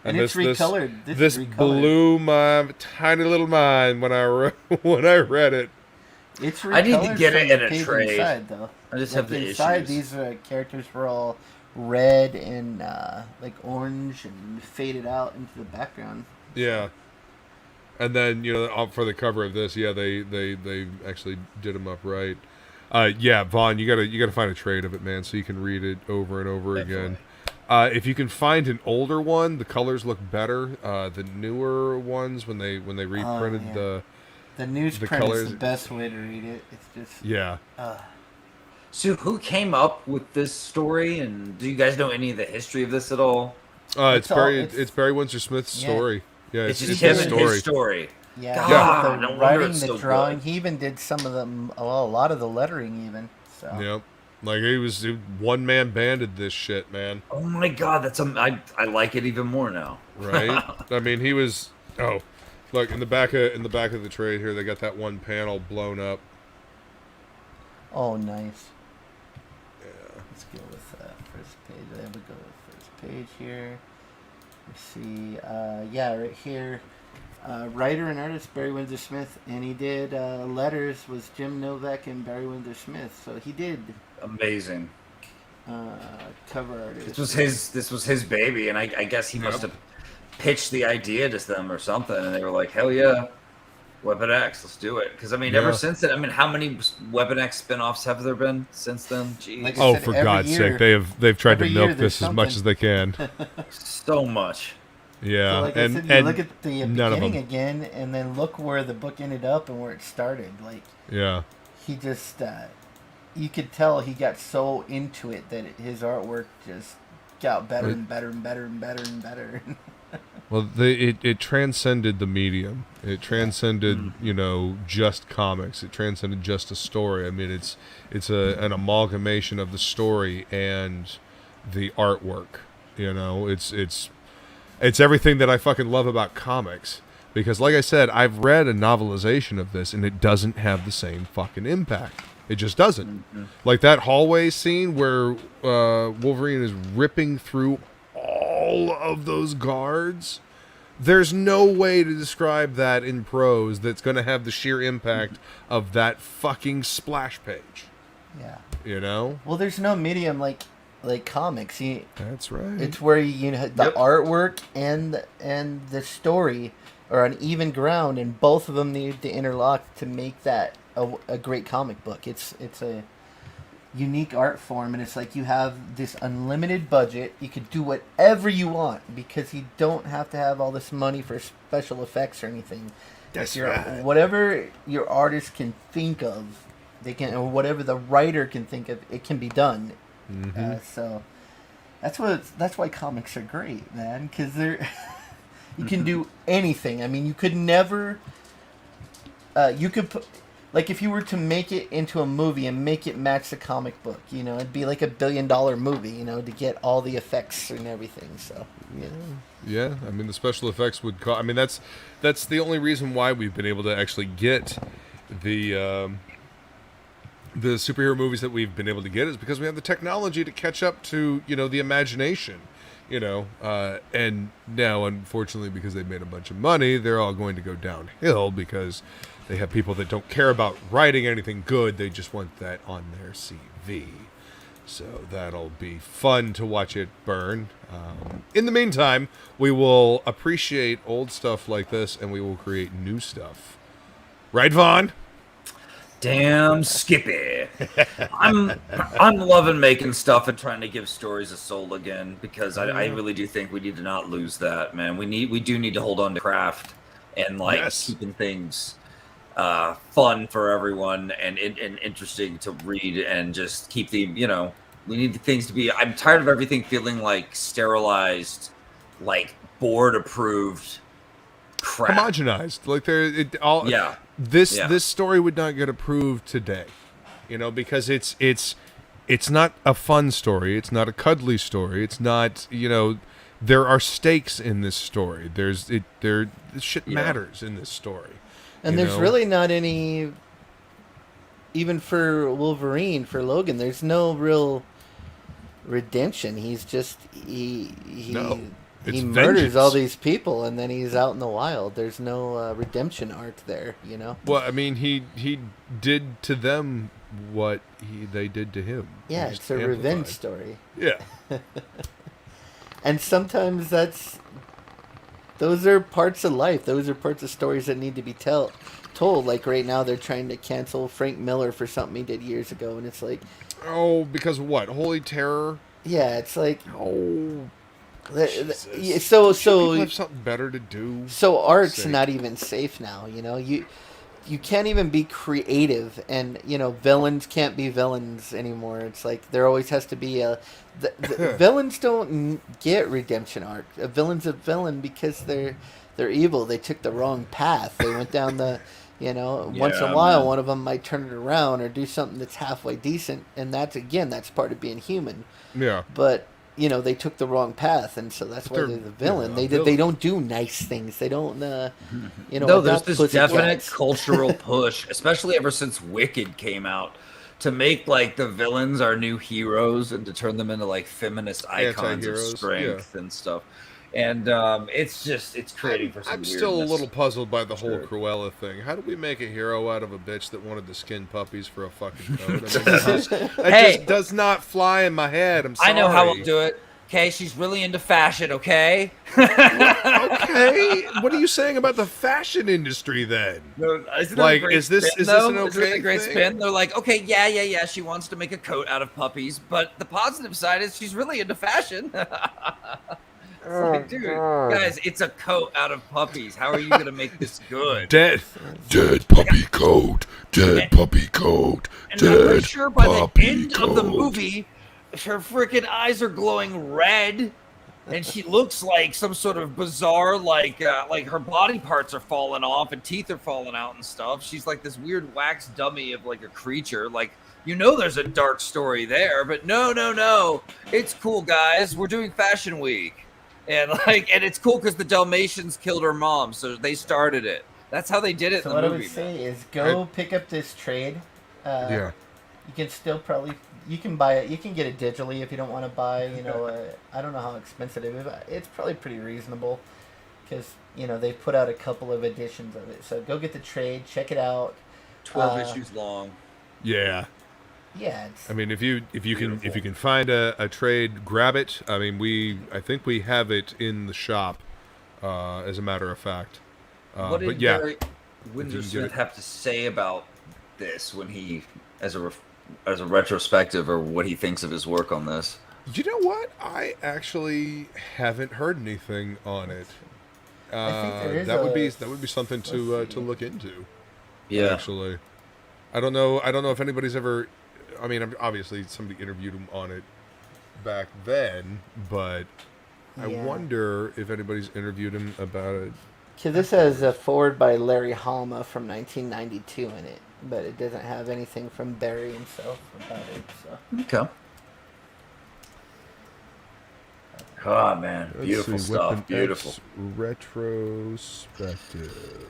And it's recolored. This is recolored. blew my tiny little mind when I when I read it. It's recolored I need to get from it the in a page trade. Inside, though. I just Like have the inside, issues. these characters were all red and like orange and faded out into the background. Yeah. And then, you know, for the cover of this, yeah, they actually did them up right. Yeah, Vaughn, you gotta find a trade of it, man, so you can read it over and over again. If you can find an older one, the colors look better. The newer ones, when they reprinted yeah. The the newsprint colors- is the best way to read it. It's just yeah. So who came up with this story, and do you guys know any of the history of this at all? It's Barry. it's- It's Barry Windsor Smith's Yeah. story. Yeah, It's just his him his and his story. yeah. God, the no wonder writing, it's the so drawing. good. He even did some of them. Well, a lot of the lettering, even. So Yep. Like he one man banded this shit, man. Oh my god, that's I like it even more now. Right? I mean, he was. Oh, look in the back of the trade here. They got that one panel blown up. Oh, nice. Yeah. Let's go with first page. There we go with first page here. Let's see. Yeah, right here. Writer and artist Barry Windsor Smith, and he did letters was Jim Novak and Barry Windsor Smith. So he did Amazing. cover artist. This was his baby, and I guess he must have pitched the idea to them or something, and they were like, "Hell yeah, Weapon X, let's do it." Because I mean, ever Yeah. since then, I mean, how many Weapon X spin-offs have there been since then? Jeez, Like I Oh, said, for every God's year- sake, they've tried to every year milk there's this as much something. as they can. so much. Yeah, So like I and said, you and look at the none of beginning them. again, and then look where the book ended up and where it started. Like Yeah, he just, you could tell he got so into it that his artwork just got better and better and better and better and better. well, it transcended the medium. It transcended, you know, just comics. It transcended just a story. I mean, it's an amalgamation of the story and the artwork. You know, it's everything that I fucking love about comics. Because, like I said, I've read a novelization of this, and it doesn't have the same fucking impact. It just doesn't. Like that hallway scene where Wolverine is ripping through all of those guards. There's no way to describe that in prose that's going to have the sheer impact of that fucking splash page. Yeah. You know? Well, there's no medium like comics. That's right. It's where you know the Yep. artwork and the story are on even ground, and both of them need to interlock to make that a great comic book. It's a unique art form, and it's like you have this unlimited budget. You could do whatever you want because you don't have to have all this money for special effects or anything. That's Your, right. whatever your artist can think of, they can, or whatever the writer can think of, it can be done. So that's why comics are great, man, because they're you can do anything. I mean, you could never. You could put, like, if you were to make it into a movie and make it match the comic book, it'd be like $1 billion movie, to get all the effects and everything. So, Yeah, I mean the special effects would I mean that's the only reason why we've been able to actually get the superhero movies that we've been able to get is because we have the technology to catch up to, the imagination, and now unfortunately because they've made a bunch of money, they're all going to go downhill because they have people that don't care about writing anything good, they just want that on their CV. So that'll be fun to watch it burn. In the meantime, we will appreciate old stuff like this, and we will create new stuff. Right, Vaughn? Damn Skippy. I'm loving making stuff and trying to give stories a soul again, because I really do think we need to not lose that, man. We do need to hold on to craft and keeping things fun for everyone and interesting to read, and just keep the we need things to be. I'm tired of everything feeling like sterilized, like board approved crap, homogenized. Like this story would not get approved today, because it's not a fun story, it's not a cuddly story, it's not, there are stakes in this story, shit matters in this story. and there's really not any, even for Wolverine, for Logan, there's no real redemption. He's just he murders vengeance. all these people, and then he's out in the wild. There's no redemption arc there, Well, I mean, he did to them what they did to him. Yeah, Just it's a amplified. revenge story. Yeah. And sometimes those are parts of life. Those are parts of stories that need to be told. Like right now, they're trying to cancel Frank Miller for something he did years ago, and it's like, Oh, because of what? Holy Terror? yeah, it's like, Oh. Jesus. so People have something better to do. So art's Sake. not even safe now, you can't even be creative, and villains can't be villains anymore. It's like there always has to be the villains don't get redemption arc. A villain's a villain because they're evil. They took the wrong path. They went down the once in a while one of them might turn it around or do something that's halfway decent, and that's part of being human. Yeah. But they took the wrong path, and so that's why they're the villain. They don't do nice things. They don't, No, there's this definite cats. cultural push, especially ever since Wicked came out, to make like the villains our new heroes and to turn them into like feminist icons of Anti-heroes, strength and stuff. And it's creating for some I'm still a weirdness. little puzzled by the whole Sure. Cruella thing. How do we make a hero out of a bitch that wanted to skin puppies for a fucking coat? I mean, that just does not fly in my head. I'm sorry. I know how we'll do it. Okay, she's really into fashion, okay? Okay, what are you saying about the fashion industry then? Isn't Like, that a great is this- spin, is this though? an Isn't it okay a great thing? spin? They're like, okay, yeah, she wants to make a coat out of puppies, but the positive side is she's really into fashion. It's like, dude, guys, it's a coat out of puppies. How are you gonna make this good? Dead puppy coat, dead puppy coat, And I'm pretty dead sure by the puppy end of the movie, her freaking eyes are glowing red, and she looks like some sort of bizarre, like her body parts are falling off and teeth are falling out and stuff. She's like this weird wax dummy of like a creature. Like, there's a dark story there, but no, it's cool, guys. We're doing Fashion Week. And it's cool because the Dalmatians killed her mom, so they started it. That's how they did it So in what the I movie. would say is go pick up this trade. Yeah. You can still you can buy it. You can get it digitally if you don't want to buy. I don't know how expensive it is. But it's probably pretty reasonable because they put out a couple of editions of it. So go get the trade, check it out. 12 issues long. Yeah. Yeah, I mean, if you can find a trade, grab it. I mean, I think we have it in the shop, as a matter of fact. What did but yeah, Barry Windsor Smith have to say about this when he, as a retrospective, or what he thinks of his work on this? you know what? I actually haven't heard anything on it think there is that would be something to look into. Yeah. Actually, I don't know if anybody's ever. I mean, obviously somebody interviewed him on it back then, but I wonder if anybody's interviewed him about it. So this has a forward by Larry Hama from 1992 in it, but it doesn't have anything from Barry himself about it. So. Okay. Oh man, beautiful stuff. Weapon Beautiful. X retrospective.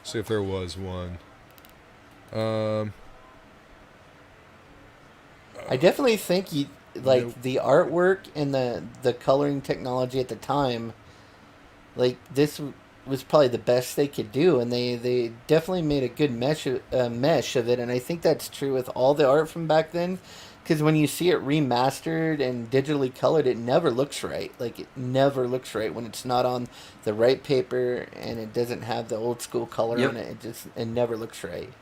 See if there was one. I definitely think the artwork and the coloring technology at the time, like this was probably the best they could do, and they definitely made a good mesh of it, and I think that's true with all the art from back then. Because when you see it remastered and digitally colored, it never looks right. Like, it never looks right when it's not on the right paper and it doesn't have the old school color on it. It never looks right.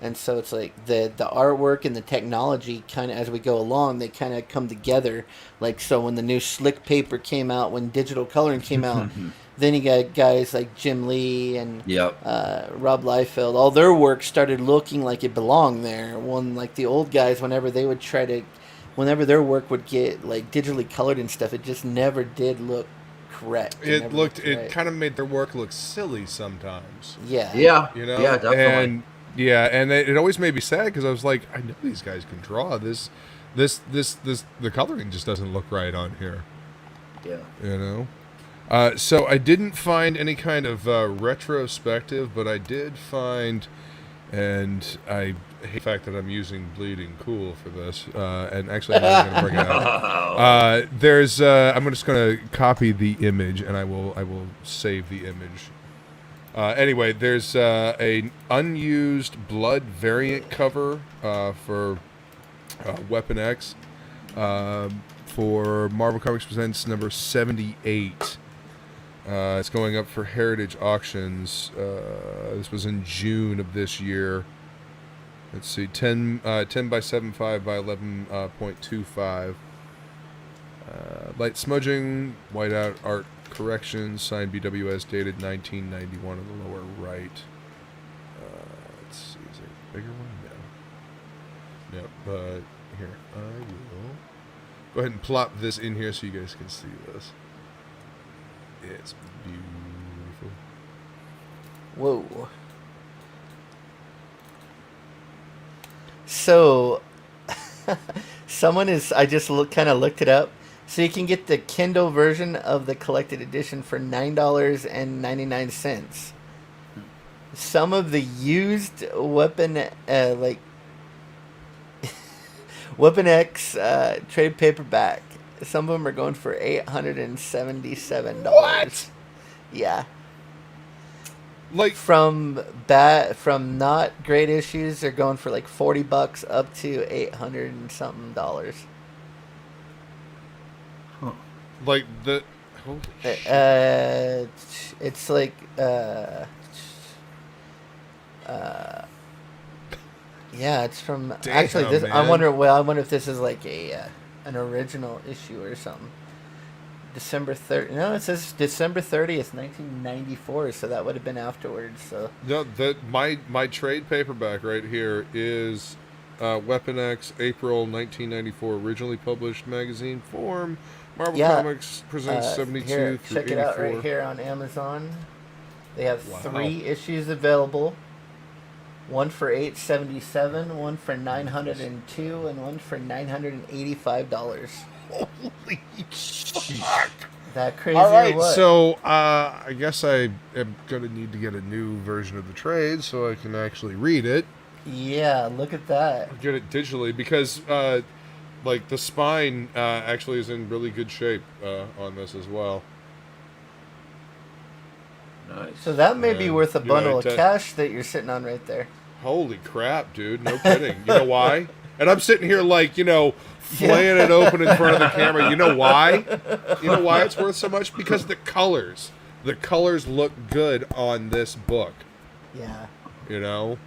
And so it's like the artwork and the technology kind of, as we go along, they kind of come together. Like, so when the new slick paper came out, when digital coloring came out, then you got guys like Jim Lee and Rob Liefeld. All their work started looking like it belonged there. When like the old guys, whenever their work would get like digitally colored and stuff, it just never did look correct. It kind of made their work look silly sometimes. Yeah. Yeah. You know. Yeah, definitely. And it always made me sad because I was like, I know these guys can draw this. The coloring just doesn't look right on here. Yeah. You know. So I didn't find any kind of retrospective, but I did find, and I hate the fact that I'm using Bleeding Cool for this, and actually I'm not going to bring it out. I'm just going to copy the image, and I will save the image. Anyway, there's an unused Blood variant cover for Weapon X for Marvel Comics Presents number 78. It's going up for Heritage Auctions. This was in June of this year. Let's see, 10 by 7.5 by 11.25. Light smudging, whiteout art correction, signed BWS, dated 1991 on the lower right. Let's see, is there a bigger one? No. No, but here, I will go ahead and plop this in here so you guys can see this. It's beautiful. Whoa. So, I just kind of looked it up. So you can get the Kindle version of the collected edition for $9.99. Some of the used Weapon Weapon X trade paperback, some of them are going for $877. What? Yeah. Like from not great issues, they're going for like $40 up to $800 and something dollars. Huh. Like the holy shit. It's like yeah, it's from actually this. Man. I wonder if this is like an original issue or something. December 30th. No, it says December 30th, 1994. So that would have been afterwards. So no, my trade paperback right here is Weapon X, April 1994, originally published magazine form. Marvel Comics presents 72 here, through check 84. It out right here on Amazon. They have 3 issues available. One for $877, one for $902, and one for $985. Holy fuck! That crazy? All right, or what? So I guess I am gonna need to get a new version of the trade so I can actually read it. Yeah, look at that. I'll get it digitally because like the spine actually is in really good shape on this as well. Nice. So that may be worth a bundle of cash that you're sitting on right there. Holy crap, dude! No kidding. You know why? And I'm sitting here like, flaying it open in front of the camera. You know why? You know why it's worth so much? Because the colors. The colors look good on this book. Yeah. The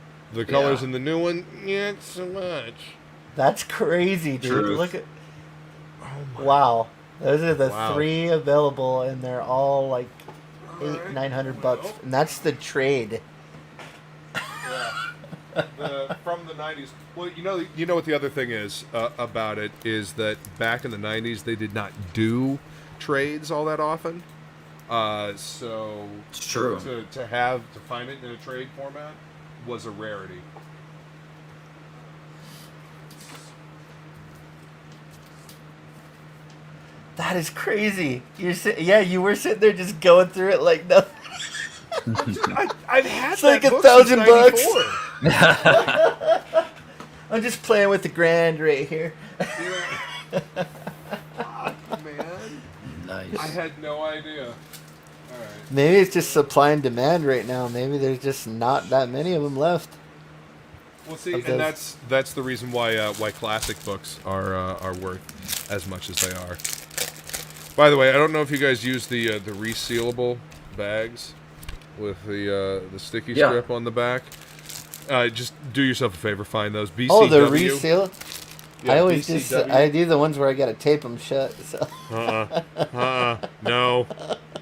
colors in the new one, not so much. That's crazy, dude. Truth. Look at. Oh my. Wow. Those are the 3 available, and they're all like Alright. $900, and that's the trade. From the 90s. Well, you know what the other thing is about it is that back in the 90s they did not do trades all that often. So It's true. To find it in a trade format was a rarity. That is crazy. You were sitting there just going through it like nothing. I've had It's that like book $1,000 since bucks. 94. I'm just playing with the grand right here. Fuck, man. Nice. I had no idea. All right. Maybe it's just supply and demand right now. Maybe there's just not that many of them left. Well, see, Of and those. that's the reason why classic books are worth as much as they are. By the way, I don't know if you guys use the resealable bags with the sticky strip on the back. Just do yourself a favor, find those. BCW. Oh, the reseal. Yeah, I always BCW. I do the ones where I gotta tape them shut. So. No,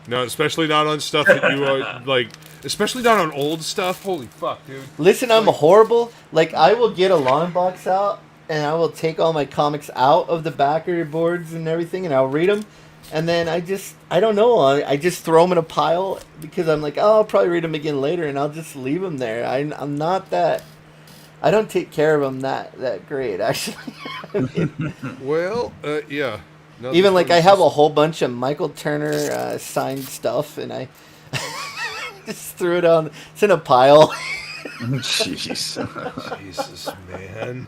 especially not on stuff that you like. Especially not on old stuff. Holy fuck, dude. Listen, I'm horrible. Like, I will get a long box out, and I will take all my comics out of the backer boards and everything, and I'll read them. And then I don't know, I just throw them in a pile because I'm like, oh, I'll probably read them again later, and I'll just leave them there. I'm not that... I don't take care of them that great, actually. Well, yeah. No, Even, like, I have a whole bunch of Michael Turner signed stuff, and I just threw it on... It's in a pile. Jeez. Jesus, man.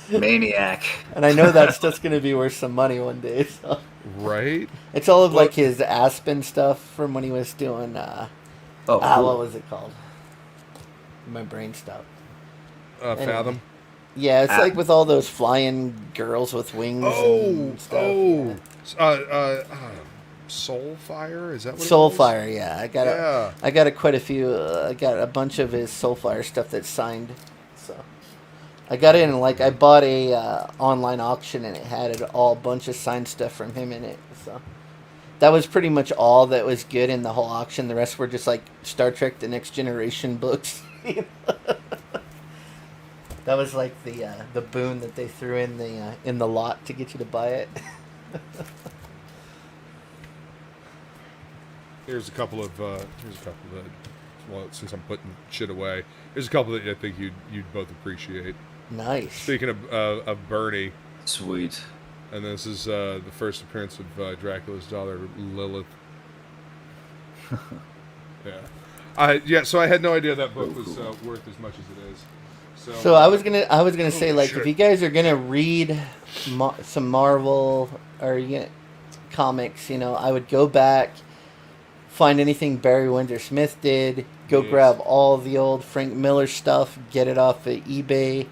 Maniac. And I know that stuff's going to be worth some money one day, so... Right? It's all of like his Aspen stuff from when he was doing Cool. what was it called? My brain stopped. Anyway. Fathom. Yeah, it's like with all those flying girls with wings and stuff. Soulfire? Is that what it was? Soulfire, yeah. I got quite a few. I got a bunch of his Soulfire stuff that's signed. So I got it in I bought a online auction and it had a bunch of signed stuff from him in it. So that was pretty much all that was good in the whole auction. The rest were just like Star Trek: The Next Generation books. That was like the boon that they threw in the lot to get you to buy it. Here's a couple of well, since I'm putting shit away, here's a couple that I think you'd both appreciate. Nice. Speaking of Bernie, Sweet. and this is the first appearance of Dracula's daughter Lilith. Yeah. So I had no idea that book was worth as much as it is. So I was gonna say, like, shit. if you guys are gonna read some Marvel or comics, I would go back, find anything Barry Windsor Smith did, go grab all the old Frank Miller stuff, get it off of eBay.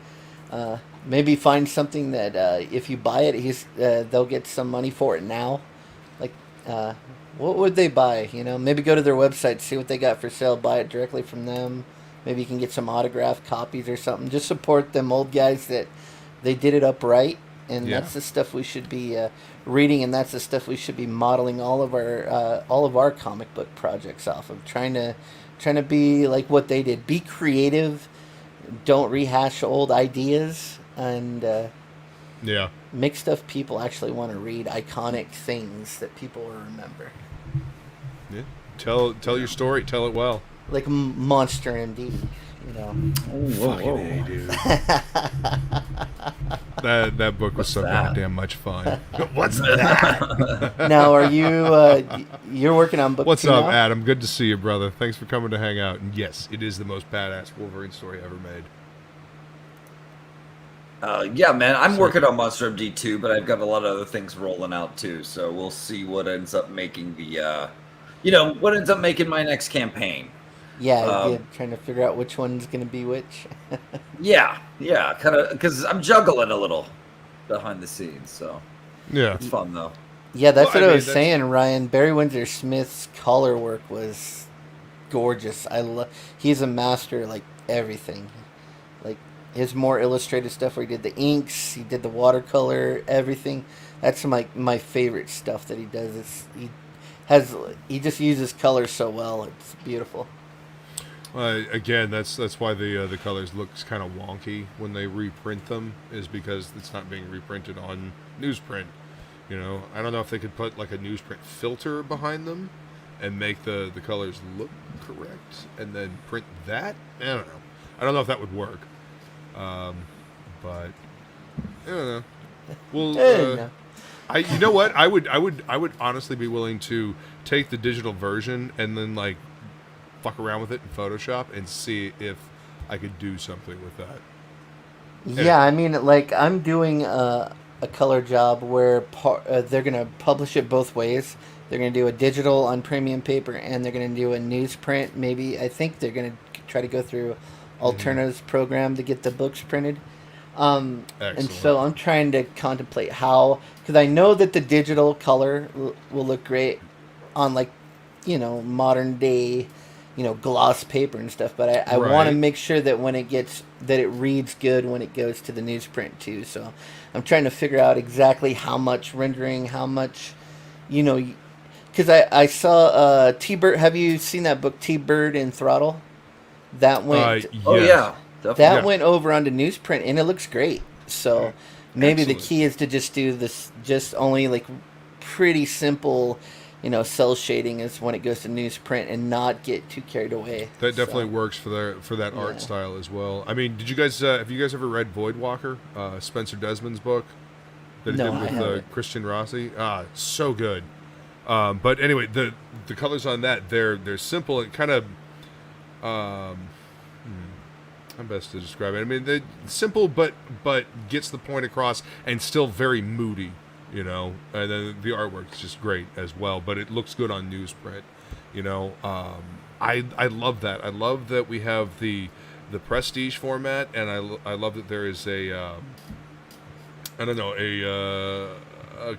Maybe find something that if you buy it, they'll get some money for it now. Like, what would they buy? Maybe go to their website, see what they got for sale, buy it directly from them. Maybe you can get some autographed copies or something. Just support them old guys that they did it up right, and that's the stuff we should be reading, and that's the stuff we should be modeling all of our comic book projects off of. Trying to be like what they did. Be creative. Don't rehash old ideas, and make stuff people actually want to read. Iconic things that people will remember. Yeah. Tell your story. Tell it well. Like Monster MD, Fucking A, dude. that book was goddamn much fun. What's that? Now, are you you're working on book What's 2 up, now? Adam? Good to see you, brother. Thanks for coming to hang out. And yes, it is the most badass Wolverine story ever made. Yeah, man, I'm working on Monster MD too, but I've got a lot of other things rolling out too. So we'll see what ends up making what ends up making my next campaign. Yeah, trying to figure out which one's going to be which. Yeah, kind of, because I'm juggling a little behind the scenes, so Yeah. it's fun though. Yeah, that's Well, what I I mean, was saying, Ryan. Barry Windsor Smith's color work was gorgeous. He's a master, like everything. Like his more illustrated stuff where he did the inks, he did the watercolor, everything. That's my favorite stuff that he does. he just uses colors so well. It's beautiful. Again, that's why the colors looks kind of wonky when they reprint them, is because it's not being reprinted on newsprint. You know, I don't know if they could put like a newsprint filter behind them and make the colors look correct and then print that. I don't know. I don't know if that would work. But I don't know. Well, No. you know what? I would honestly be willing to take the digital version and then like fuck around with it in Photoshop and see if I could do something with that. Yeah, I mean, like I'm doing a color job where they're gonna publish it both ways. They're gonna do a digital on premium paper, and they're gonna do a newsprint. Maybe I think they're gonna try to go through Alternative's program to get the books printed. And so I'm trying to contemplate how, because I know that the digital color will look great on like, modern day, gloss paper and stuff. But I want to make sure that that it reads good when it goes to the newsprint too. So I'm trying to figure out exactly how much rendering, how much, because I saw T-Bird. Have you seen that book T-Bird and Throttle? That went. Yes. Oh yeah. That went over onto newsprint, and it looks great. So maybe Excellent. the key is to just do this, just only like pretty simple, cell shading is when it goes to newsprint, and not get too carried away. That definitely works for that art style as well. I mean, did you guys have you guys ever read Voidwalker, Spencer Desmond's book that he No, did I with haven't. Christian Rossi? So good. But anyway, the colors on that they're simple and kind of how best to describe it? I mean, they're simple, but gets the point across, and still very moody, And then the artwork's just great as well, but it looks good on newsprint, I love that. I love that we have the prestige format, and I love that there is a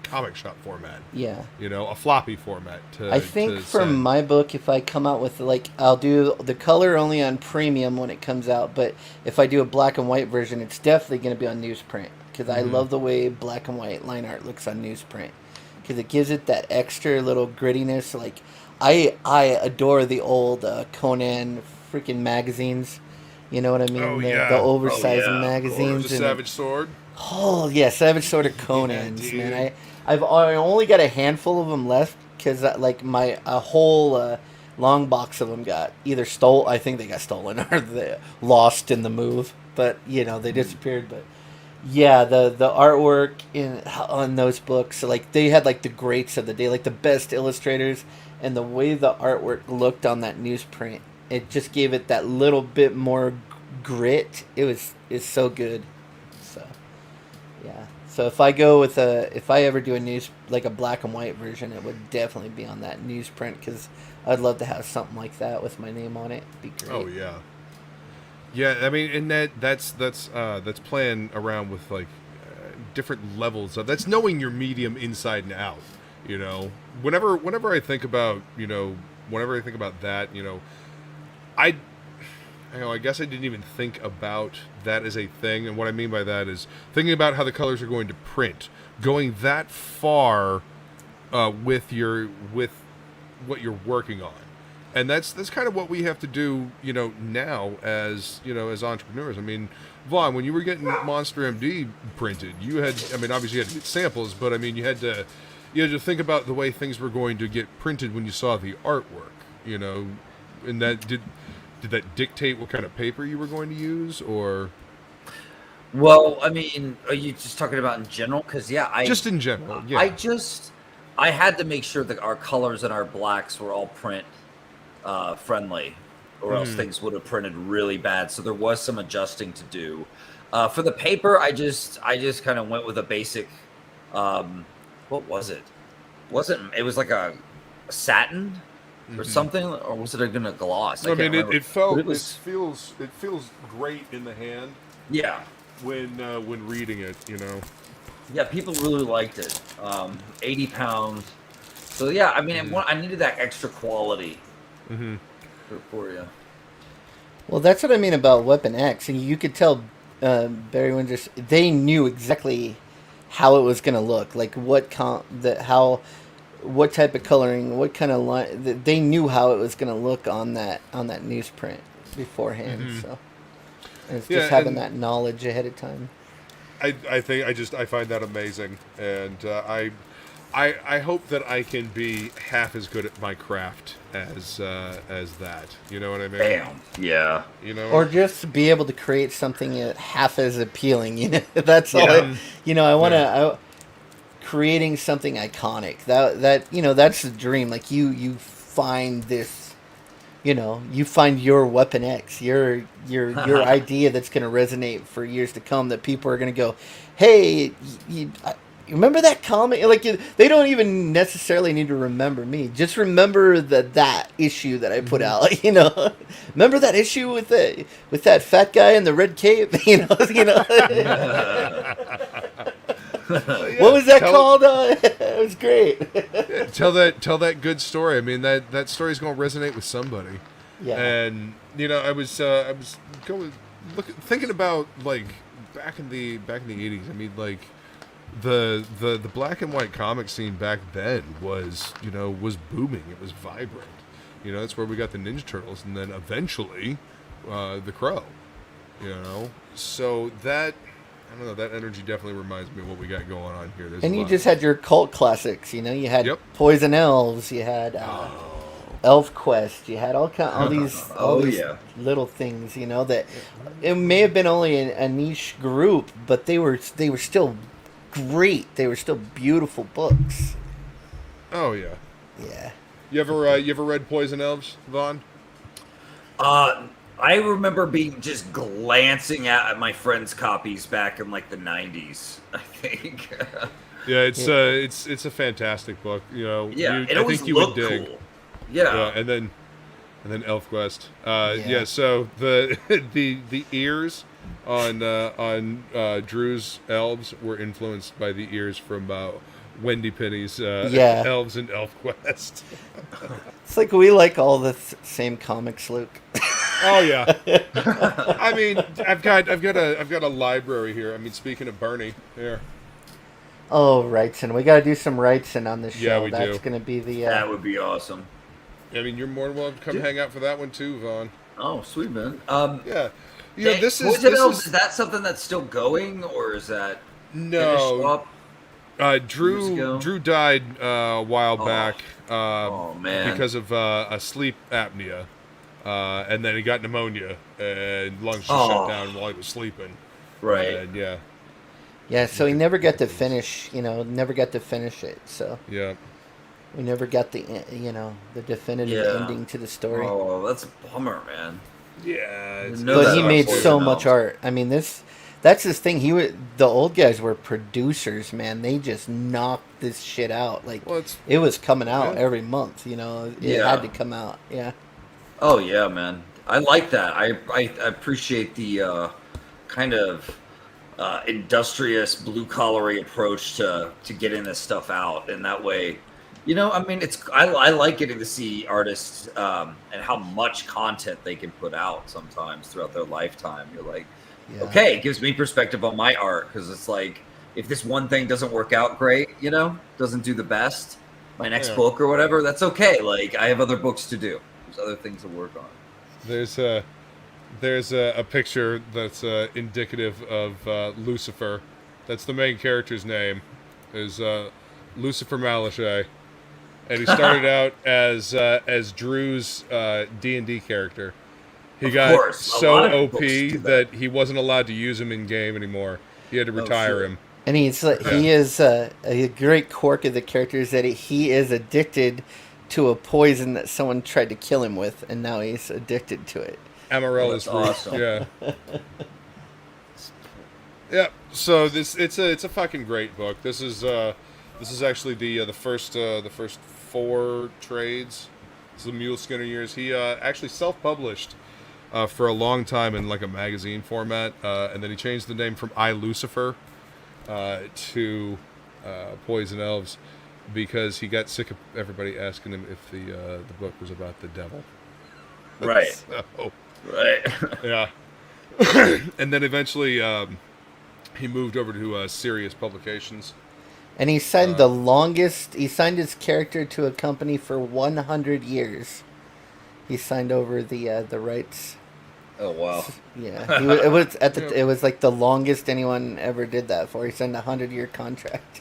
comic shop format. Yeah. A floppy format. I think for my book, if I come out with I'll do the color only on premium when it comes out, but if I do a black and white version, it's definitely going to be on newsprint, because I love the way black and white line art looks on newsprint, because it gives it that extra little grittiness. Like I adore the old Conan freaking magazines. You know what I mean? Oh, The oversized magazines. The Savage Sword. Oh yeah, Savage Sword of Conan's, man. I only got a handful of them left, because my whole long box of them got either stole. I think they got stolen or they lost in the move. But they disappeared. But yeah, the artwork on those books, they had the greats of the day, the best illustrators, and the way the artwork looked on that newsprint, it just gave it that little bit more grit. It's so good. So. Yeah. So if I ever do a black and white version, it would definitely be on that newsprint, because I'd love to have something like that with my name on it. It'd be great. Oh yeah. Yeah, I mean, and that's playing around with different levels of that's knowing your medium inside and out. Whenever I think about that, I guess I didn't even think about that as a thing, and what I mean by that is thinking about how the colors are going to print, going that far with what you're working on, and that's kind of what we have to do, now as as entrepreneurs. I mean, Vaughn, when you were getting Monster MD printed, you had, obviously you had to get samples, but you had to think about the way things were going to get printed when you saw the artwork, and that did that dictate what kind of paper you were going to use, or? Well, are you just talking about in general? Because just in general, yeah. I had to make sure that our colors and our blacks were all print friendly, or else things would have printed really bad. So there was some adjusting to do. For the paper, I just kind of went with a basic. What was it? It was like a satin or something, or was it a gloss? It feels great in the hand. Yeah. When reading it, Yeah, people really liked it. 80 pounds. So yeah, I needed that extra quality for you. Well, that's what I mean about Weapon X, and you could tell Barry Windsor. They knew exactly how it was going to look, how what type of coloring, what kind of line. They knew how it was going to look on that newsprint beforehand. So and it's just having that knowledge ahead of time. I think I find that amazing, and I hope that I can be half as good at my craft as that. You know what I mean? Bam. Yeah. You know, Or just be able to create something half as appealing. You know, that's all. I want to. Creating something iconic. That that's the dream. Like you find this. You find your Weapon X, your idea that's going to resonate for years to come. That people are going to go, hey, you remember that comic? Like they don't even necessarily need to remember me. Just remember that issue that I put out. Remember that issue with that fat guy in the red cape. What was that called? It was great. Tell that good story. I mean, that story's going to resonate with somebody. Yeah. And I was thinking about like back in the 80s. I mean, like the black and white comic scene back then was booming. It was vibrant. That's where we got the Ninja Turtles, and then eventually the Crow. So that. I don't know, that energy definitely reminds me of what we got going on here. And you just had your cult classics, you had Poison Elves, you had Elf Quest, you had all these little things, that it may have been only a niche group, but they were still great. They were still beautiful books. Oh yeah. Yeah. You ever read Poison Elves, Vaughn? I remember just glancing at my friends' copies back in like the 90s, I think. Yeah, it's a fantastic book. It I always think you would looked dig. cool. Yeah. And then Elf Quest. So the ears on Drew's elves were influenced by the ears from Wendy Penny's Elves and Elf Quest. It's like we like all the same comics, Luke. Oh yeah. I mean, I've got a library here. I mean, speaking of Bernie, here. Oh, Wrightson. We got to do some Wrightson on this show. Yeah, we do. That's going to be the. That would be awesome. I mean, you're more than welcome to come hang out for that one too, Vaughn. Oh, sweet man. Yeah. Is that something that's still going, or is that no? Drew died a while back. Man, because of a sleep apnea, and then he got pneumonia and lungs just shut down while he was sleeping. Right. And yeah. So he never got to finish. Never got to finish it. So yeah. We never got the definitive ending to the story. Oh, that's a bummer, man. Yeah. But he made so much art. I mean, that's his thing. The old guys were producers, man. They just knocked this shit out. Like it was coming out every month. It had to come out. Yeah. Oh yeah, man. I like that. I appreciate the kind of industrious, blue collary approach to getting this stuff out, and that way. I mean, I like getting to see artists and how much content they can put out sometimes throughout their lifetime. You're like, okay, it gives me perspective on my art, because it's like, if this one thing doesn't work out great, doesn't do the best, my next book or whatever, that's okay. Like, I have other books to do. There's other things to work on. There's a picture that's indicative of Lucifer. That's the main character's name, is Lucifer Malachai. And he started out as Drew's D&D character. He got so OP that he wasn't allowed to use him in game anymore. He had to retire him. And he is a great quirk of the character is that he is addicted to a poison that someone tried to kill him with, and now he's addicted to it. Amaryllis root. Awesome. Yeah. Yeah. So it's a fucking great book. This is actually the first 4 trades. It's the Mule Skinner years. He actually self-published for a long time in like a magazine format, and then he changed the name from I Lucifer to Poison Elves because he got sick of everybody asking him if the book was about the devil. Right. So, right. Yeah. And then eventually he moved over to Sirius Publications. And he signed the longest. He signed his character to a company for 100 years. He signed over the rights. Oh wow. Yeah, it was it was like the longest anyone ever did that for. He signed a 100-year contract.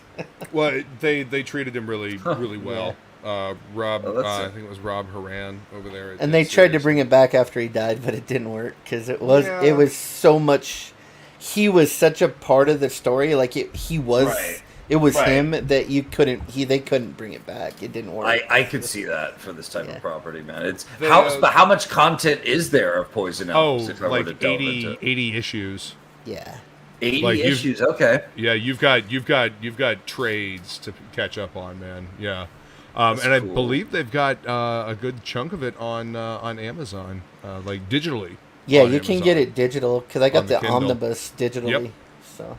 Well, they treated him really well. Rob, I think it was Rob Haran over there. And they tried to bring it back after he died, but it didn't work because it was so much. He was such a part of the story, like he was. Right. It was him that they couldn't bring it back. It didn't work. I could see that for this type of property, man. It's how much content is there of Poison Elves? Oh, like 80 issues. Yeah. 80 issues. Okay. Yeah, you've got trades to catch up on, man. Yeah. And cool. I believe they've got a good chunk of it on Amazon, like digitally. Yeah, you can get it digital because I got the omnibus digitally. Yep. So.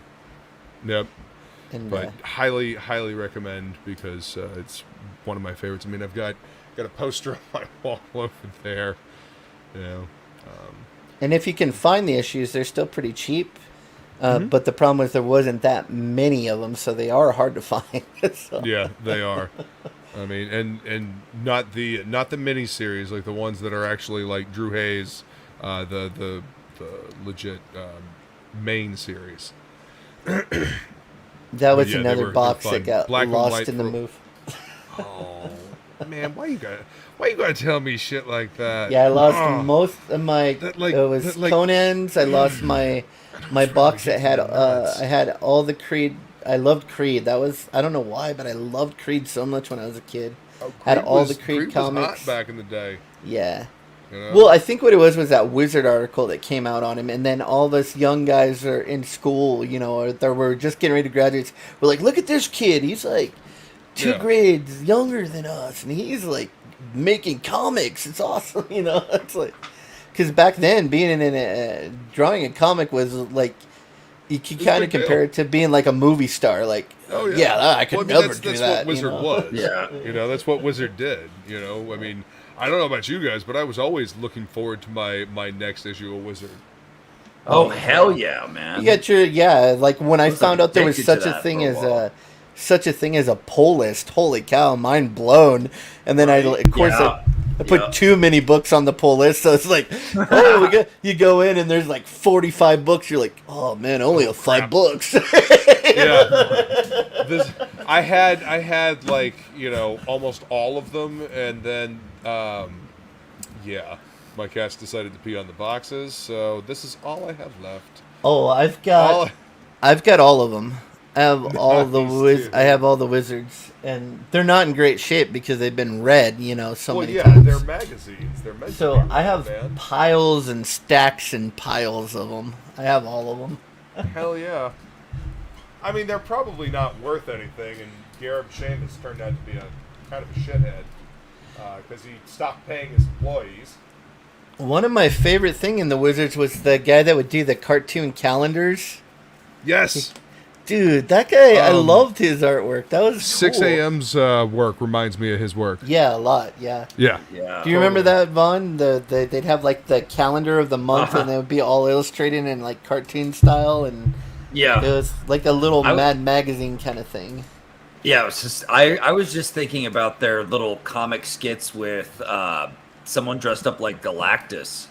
Yep. And, but highly recommend because it's one of my favorites. I mean, I've got a poster on my wall over there. You know. And if you can find the issues, they're still pretty cheap. But the problem is there wasn't that many of them, so they are hard to find. So. Yeah, they are. I mean, and not the miniseries, like the ones that are actually like Drew Hayes, the legit main series. That was another box that got lost in the move. Oh man, why you gotta tell me shit like that? Yeah, I lost most of my. It was Conan's. I lost my box that had. I had all the Creed. I loved Creed. That was, I don't know why, but I loved Creed so much when I was a kid. Had all the Creed comics. Was hot back in the day. Yeah. You know? Well, I think what it was that Wizard article that came out on him, and then all those young guys are in school, you know, or they were just getting ready to graduate. We're like, look at this kid. He's like 2 grades younger than us, and he's like making comics. It's awesome, you know. It's like, because back then, being in drawing a comic was like, you can kind of compare it to being like a movie star. Like, I could never do that. That's what Wizard was. Yeah. You know, that's what Wizard did. You know, I mean, I don't know about you guys, but I was always looking forward to my next issue of Wizard. Oh, hell yeah, man. You got your, like when I found out there was such a thing as a pull list. Holy cow, mind blown. And then I put too many books on the pull list, so it's like, you go in and there's like 45 books. You're like, oh man, only 5 books. I had like, you know, almost all of them, and then my cats decided to pee on the boxes, so this is all I have left. Oh, I've got all of them. I have all I have all the Wizards, and they're not in great shape because they've been read, you know, many times. They're magazines. So I have piles and stacks and piles of them. I have all of them. Hell yeah. I mean, they're probably not worth anything, and Gareb Shamus turned out to be a kind of a shithead because he stopped paying his employees. One of my favorite thing in the Wizards was the guy that would do the cartoon calendars. Yes. Dude, that guy, I loved his artwork. That was 6 cool. a.m.'s work reminds me of his work. Yeah, a lot, yeah. Yeah. Do you remember that, Vaughn? They'd have like the calendar of the month, and they would be all illustrated in like cartoon style, and it was like a little Mad Magazine kind of thing. Yeah, it was just I was just thinking about their little comic skits with someone dressed up like Galactus.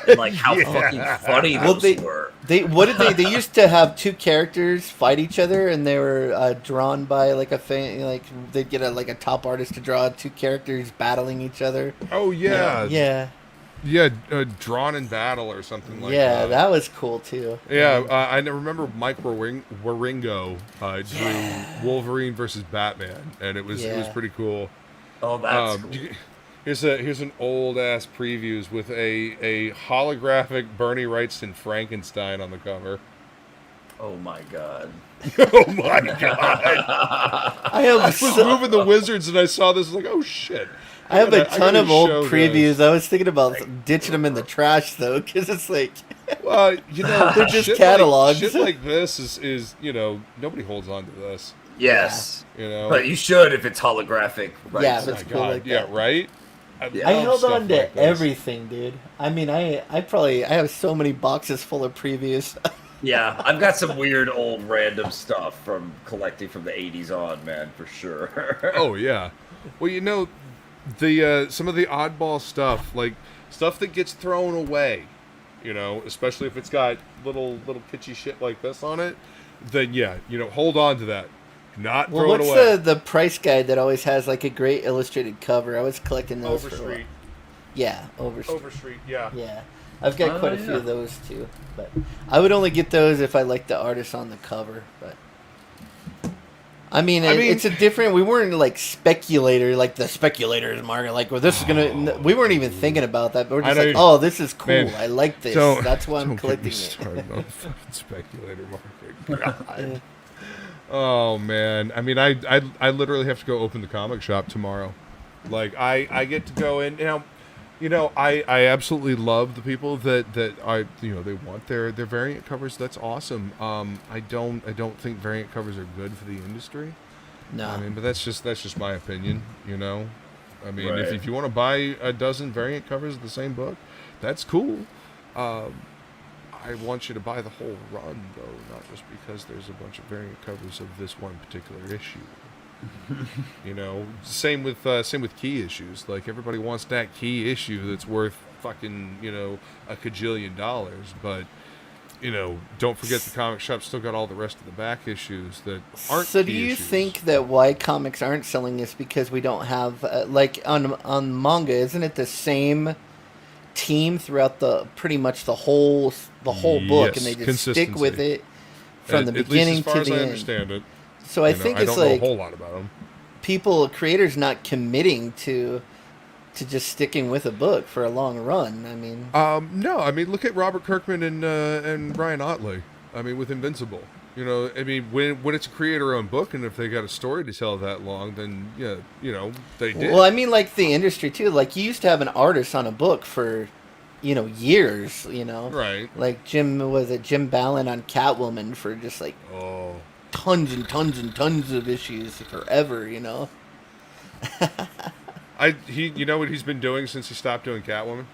And like how fucking funny those were. They used to have 2 characters fight each other, and they were drawn by like they'd get a top artist to draw 2 characters battling each other. Oh yeah. Yeah, drawn in battle or something like that. Yeah, that was cool too. Yeah, I remember Mike Waringo drew Wolverine versus Batman, and it was pretty cool. Oh, that's cool. Here's an old ass previews with a holographic Bernie Wrightston Frankenstein on the cover. Oh my god. Oh my god. I was moving the Wizards and I saw this, like, oh shit. I have a ton of old previews. I was thinking about ditching them in the trash though, because it's like, well, you know, they're just catalogs. Shit like this is you know, nobody holds on to this. Yes. You know, but you should if it's holographic. Right? Yeah, that's cool. Like yeah, right. I held on to everything, dude. I mean, I have so many boxes full of previews. Yeah, I've got some weird old random stuff from collecting from the 80s on, man, for sure. Oh yeah. Well, you know, the some of the oddball stuff, like stuff that gets thrown away, you know, especially if it's got little kitschy shit like this on it, then yeah, you know, hold on to that. Not Well, throw it what's away. the price guide that always has like a great illustrated cover? I was collecting those for a while. Overstreet. Yeah, Overstreet. Overstreet, yeah. Yeah, I've got quite a few yeah. of those too. But I would only get those if I liked the artist on the cover. But I mean, it's a different. We weren't like speculator, like the speculators market. Like, well, this is gonna. We weren't even thinking about that. But we're I just know like, you- oh, this is cool. Man, I like this. That's why I'm don't get collecting me it. started on fucking speculator market. God. Oh man, I mean, I literally have to go open the comic shop tomorrow. Like I get to go in now. You know, I absolutely love the people that I they want their variant covers. That's awesome. I don't think variant covers are good for the industry. No, I mean, but that's just my opinion. You know, I mean, Right. if you want to buy a dozen variant covers of the same book, that's cool. I want you to buy the whole run, though, not just because there's a bunch of variant covers of this one particular issue. You know, same with key issues. Like, everybody wants that key issue that's worth fucking a cajillion dollars, but don't forget the comic shop still got all the rest of the back issues that aren't. So, do key you issues. think that why comics aren't selling is because we don't have like on manga? Isn't it the same team throughout pretty much the whole book, and they Yes, just stick with consistency. it from the At least beginning as far to as the I end? understand it. So I think I it's don't know like a whole lot about them. creators not committing to just sticking with a book for a long run. I mean, No, I mean, look at Robert Kirkman and Ryan Otley. I mean, with Invincible. I mean, when it's a creator-owned book, and if they got a story to tell that long, then yeah, they did. well, I mean, like the industry too. Like, you used to have an artist on a book for years. Right. Like Jim Ballin on Catwoman for just like Oh. tons and tons and tons of issues forever. You know what he's been doing since he stopped doing Catwoman?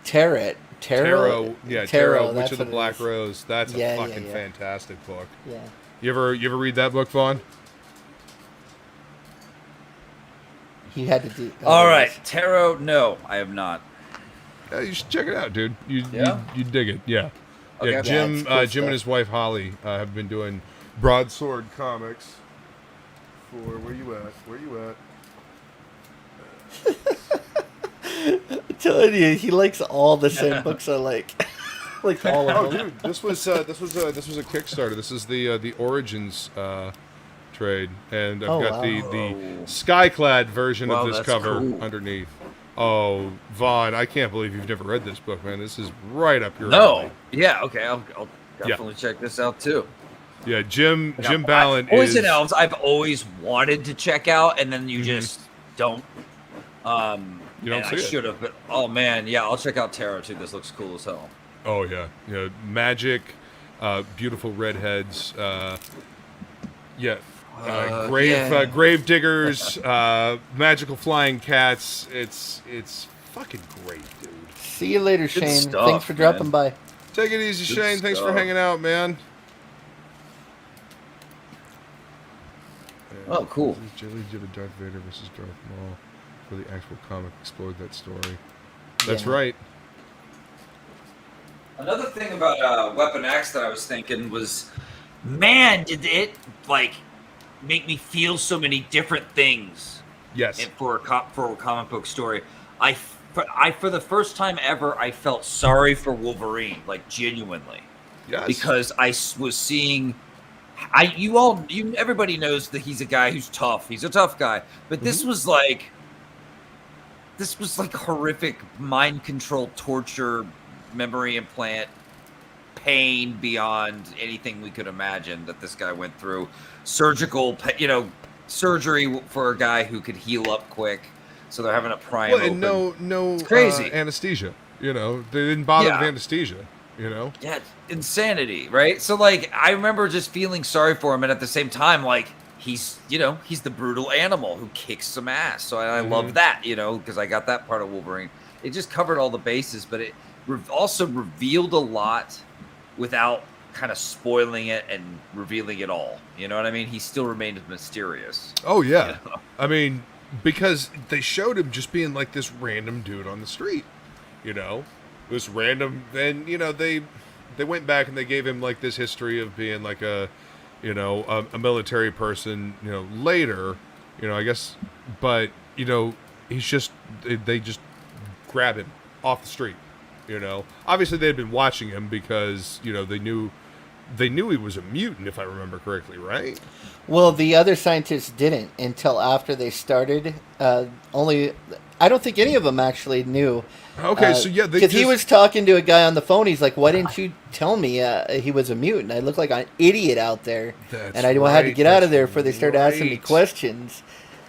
Tarot, Tarot, Witch that's of the what it Black is. Rose. That's a Yeah, fucking yeah. fantastic book. Yeah. You ever read that book, Vaughn? He had to do. All right, Tarot. No, I have not. Yeah, you should check it out, dude. Yeah? You dig it. Yeah. Okay. Yeah, Yeah, Jim it's cool Jim stuff. and his wife Holly have been doing Broadsword Comics for where you at? I'm telling you, he likes all the same books I like. Like all Oh, of them. dude, this was a Kickstarter. This is the Origins trade, and I've Oh, got wow. the skyclad version Wow, of this that's cover cool. underneath. Oh, Vaughn, I can't believe you've never read this book, man. This is right up your No. alley. Yeah. Okay. I'll definitely check this out too. Yeah, Jim Now, Ballin Poison is. Elves. I've always wanted to check out, and then you just don't. You don't and see I it. should have, but oh man, yeah, I'll check out Tarot too. This looks cool as hell. Oh yeah, magic, beautiful redheads. Grave diggers, magical flying cats. It's fucking great, dude. See you later, Shane. stuff, Thanks for dropping man. by. Take it easy, Good Shane. Thanks for stuff. hanging out, man. Oh, cool. This is Jelly Jibba Darth Vader versus Darth Maul, where the actual comic explored that story. That's Yeah. right. Another thing about Weapon X that I was thinking was, man, did it like make me feel so many different things Yes. for a comic book story. For the first time ever, I felt sorry for Wolverine, like genuinely, Yes. because I was seeing. Everybody knows that he's a guy who's tough. He's a tough guy, but this was like horrific mind control, torture, memory implant, pain beyond anything we could imagine that this guy went through. Surgical, surgery for a guy who could heal up quick. So they're having a prime. Well, and open. no crazy. anesthesia. They didn't bother Yeah. with anesthesia. Yeah, it's insanity, right? So like, I remember just feeling sorry for him, and at the same time, like, he's the brutal animal who kicks some ass. So I love that, because I got that part of Wolverine. It just covered all the bases, but it also revealed a lot without kind of spoiling it and revealing it all. You know what I mean? He still remained mysterious. Oh yeah, You know? I mean, because they showed him just being like this random dude on the street, this random. Then they went back and they gave him like this history of being like a military person, later, I guess, but he's just they just grab him off the street, Obviously they had been watching him because they knew he was a mutant, if I remember correctly, right? Well, the other scientists didn't until after they started. I don't think any of them actually knew. Okay, so yeah, because he was talking to a guy on the phone. He's like, "Why didn't you tell me he was a mutant? I look like an idiot out there, and I had to get out of there before they started asking me questions."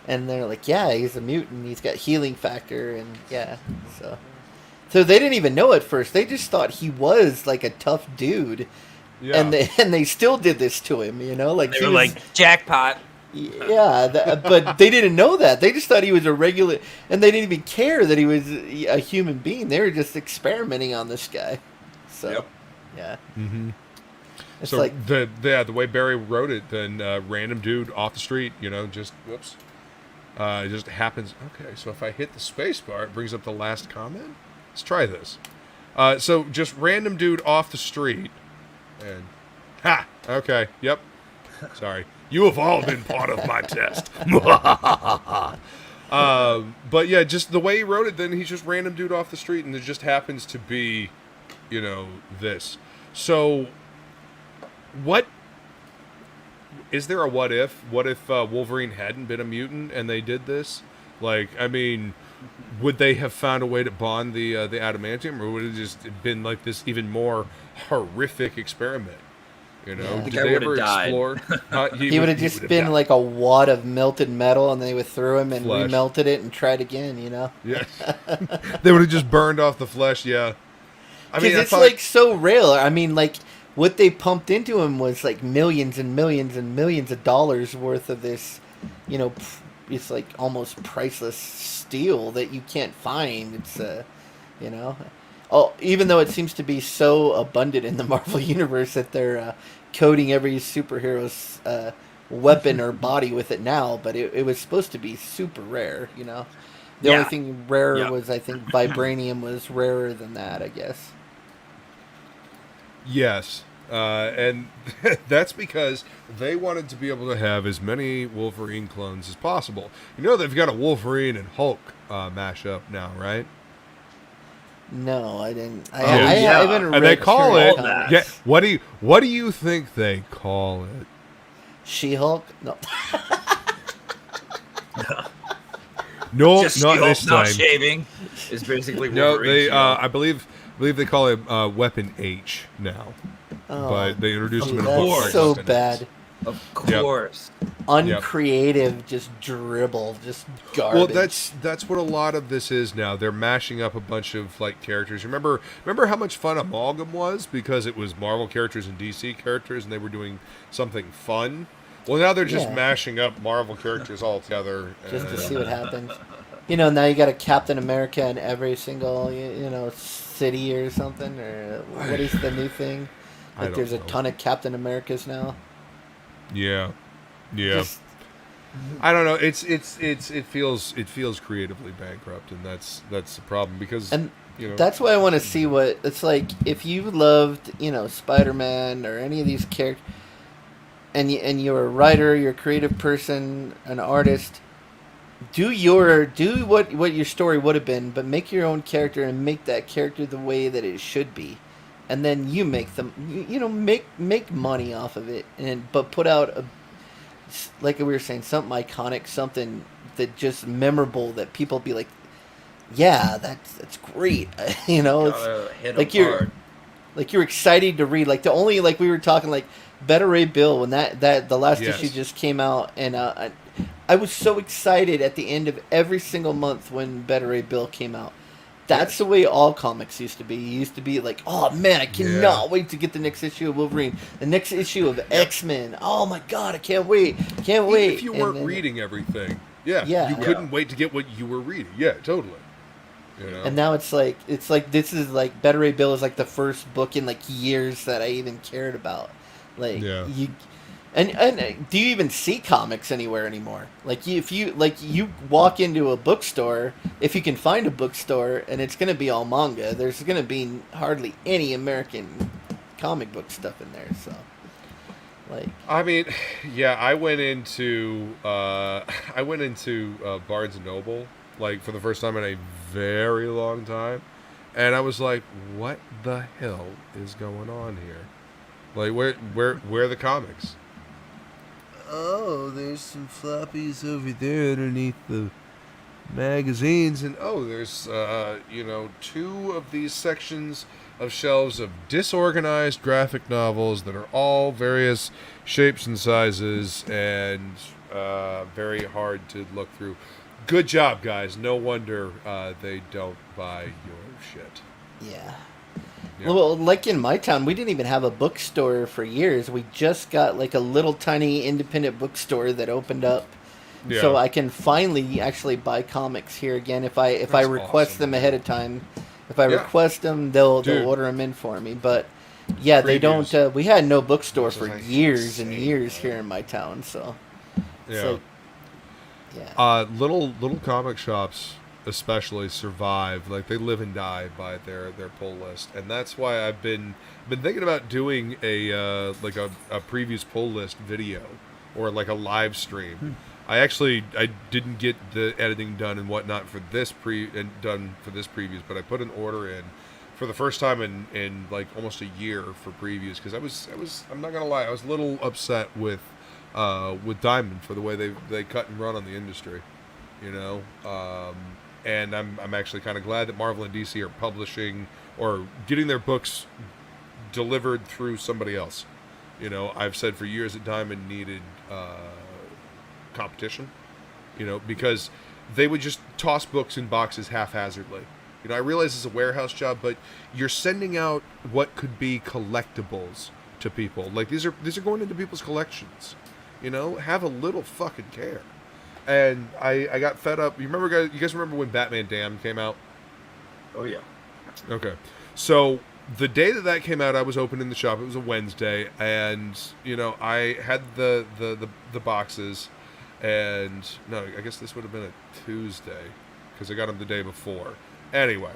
And they're like, "Yeah, he's a mutant. He's got healing factor, and yeah." So they didn't even know at first. They just thought he was like a tough dude. Yeah. And they still did this to him, like they were like jackpot. Yeah, but they didn't know that. They just thought he was a regular, and they didn't even care that he was a human being. They were just experimenting on this guy. So, yep. Yeah. Mm-hmm. It's so like the way Barry wrote it, then random dude off the street, just whoops, it just happens. Okay, so if I hit the space bar, it brings up the last comment. Let's try this. So just random dude off the street. And okay, yep. Sorry, you have all been part of my test. But yeah, just the way he wrote it, then he's just random dude off the street, and it just happens to be, this. So, what is there a what if? What if Wolverine hadn't been a mutant and they did this? Like, I mean, would they have found a way to bond the adamantium, or would it just been like this even more horrific experiment? Did they ever explore? He would have just been like a wad of melted metal, and they would throw him and flesh. Remelted it and tried again. Yeah, they would have just burned off the flesh. Yeah, I mean, it's like so real. I mean, like what they pumped into him was like millions and millions and millions of dollars worth of this. It's like almost priceless steel that you can't find. It's even though it seems to be so abundant in the Marvel universe that they're coating every superhero's weapon or body with it now, but it was supposed to be super rare. The only thing rarer was, I think, vibranium was rarer than that, I guess. Yes. And that's because they wanted to be able to have as many Wolverine clones as possible. They've got a Wolverine and Hulk mashup now, right? No, I didn't. I haven't read. And they call it. Yeah. What do you think they call it? She-Hulk? No. No, just not this time. Not shaving is basically Wolverine. No, they. I believe they call it Weapon H now. Oh, but they introduced him in a that's book. So bad. Of course. Uncreative, just dribble, just garbage. Well, that's what a lot of this is now. They're mashing up a bunch of like characters. Remember how much fun Amalgam was because it was Marvel characters and DC characters, and they were doing something fun. Well, now they're just mashing up Marvel characters all together just to see what happens. Now you got a Captain America in every single city or something, or what is the new thing? Like there's a ton of Captain Americas now. Yeah. I don't know. It feels creatively bankrupt, and that's the problem because that's why I want to see what it's like if you loved Spider-Man or any of these characters, and you're a writer, you're a creative person, an artist. Do what your story would have been, but make your own character and make that character the way that it should be. And then you make them, make money off of it, but put out like we were saying, something iconic, something that just memorable that people be like, yeah, that's great. It's like you're excited to read. Like like we were talking like Beta Ray Bill when that the last issue just came out, and I was so excited at the end of every single month when Beta Ray Bill came out. That's the way all comics used to be. You used to be like, oh man, I cannot wait to get the next issue of Wolverine, the next issue of X-Men. Oh my god, I can't wait. Can't wait. If you weren't reading everything. You couldn't wait to get what you were reading. Yeah, totally. You know? And now it's like this is like Better Ray Bill is like the first book in like years that I even cared about. Like Yeah. you, and do you even see comics anywhere anymore? Like if you walk into a bookstore, if you can find a bookstore, and it's gonna be all manga. There's gonna be hardly any American comic book stuff in there. So like I mean, yeah, I went into Barnes and Noble like for the first time in a very long time, and I was like, "What the hell is going on here? Like, where are the comics?" Oh, there's some floppies over there underneath the magazines, and oh, there's two of these sections of shelves of disorganized graphic novels that are all various shapes and sizes and very hard to look through. Good job, guys. No wonder they don't buy your shit. yeah. Yeah. Well, like in my town, we didn't even have a bookstore for years. We just got like a little tiny independent bookstore that opened up, Yeah. so I can finally actually buy comics here again if I That's request awesome, them man. ahead of time. If I Yeah. request them, they'll Dude. order them in for me. But yeah, they Previews. don't. We had no bookstore Which is, for like, years and insane, years man. here in my town. So Yeah. so, yeah. Little comic shops especially survive, like they live and die by their pull list, and that's why I've been thinking about doing a like a previews pull list video or like a live stream. I didn't get the editing done and whatnot for this previews, but I put an order in for the first time in like almost a year for previews because I was I'm not gonna lie, I was a little upset with Diamond for the way they cut and run on the industry, you know. And I'm actually kind of glad that Marvel and DC are publishing or getting their books delivered through somebody else. You know, I've said for years that Diamond needed competition, you know, because they would just toss books in boxes haphazardly. You know, I realize it's a warehouse job, but you're sending out what could be collectibles to people. Like these are going into people's collections. You know, have a little fucking care. And I got fed up. You guys remember when Batman Damned came out? Oh yeah. Okay. So the day that came out, I was opening the shop. It was a Wednesday, and you know I had the boxes, and no, I guess this would have been a Tuesday because I got them the day before. Anyway,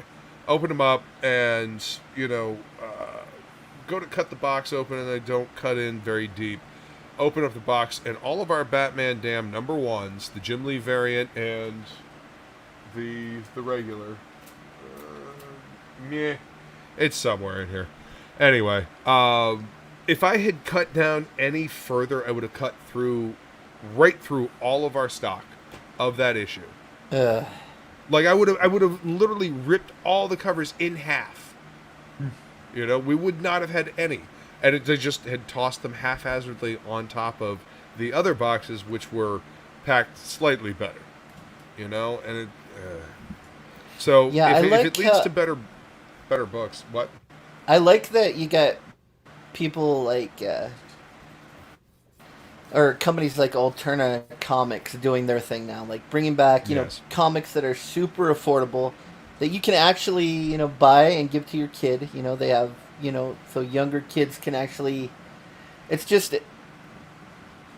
opened them up, and you know, go to cut the box open, and I don't cut in very deep. Open up the box, and all of our Batman Damn #1s, the Jim Lee variant and the regular, meh, it's somewhere in here. Anyway, if I had cut down any further, I would have cut right through all of our stock of that issue. Like I would have literally ripped all the covers in half. You know, we would not have had any. And they just had tossed them haphazardly on top of the other boxes, which were packed slightly better, you know. And so Yeah, if I it leads like, to better books, what? I like that you got people like or companies like Alterna Comics doing their thing now, like bringing back Yes. know comics that are super affordable that you can actually buy and give to your kid. You know, they have so younger kids can actually. It's just,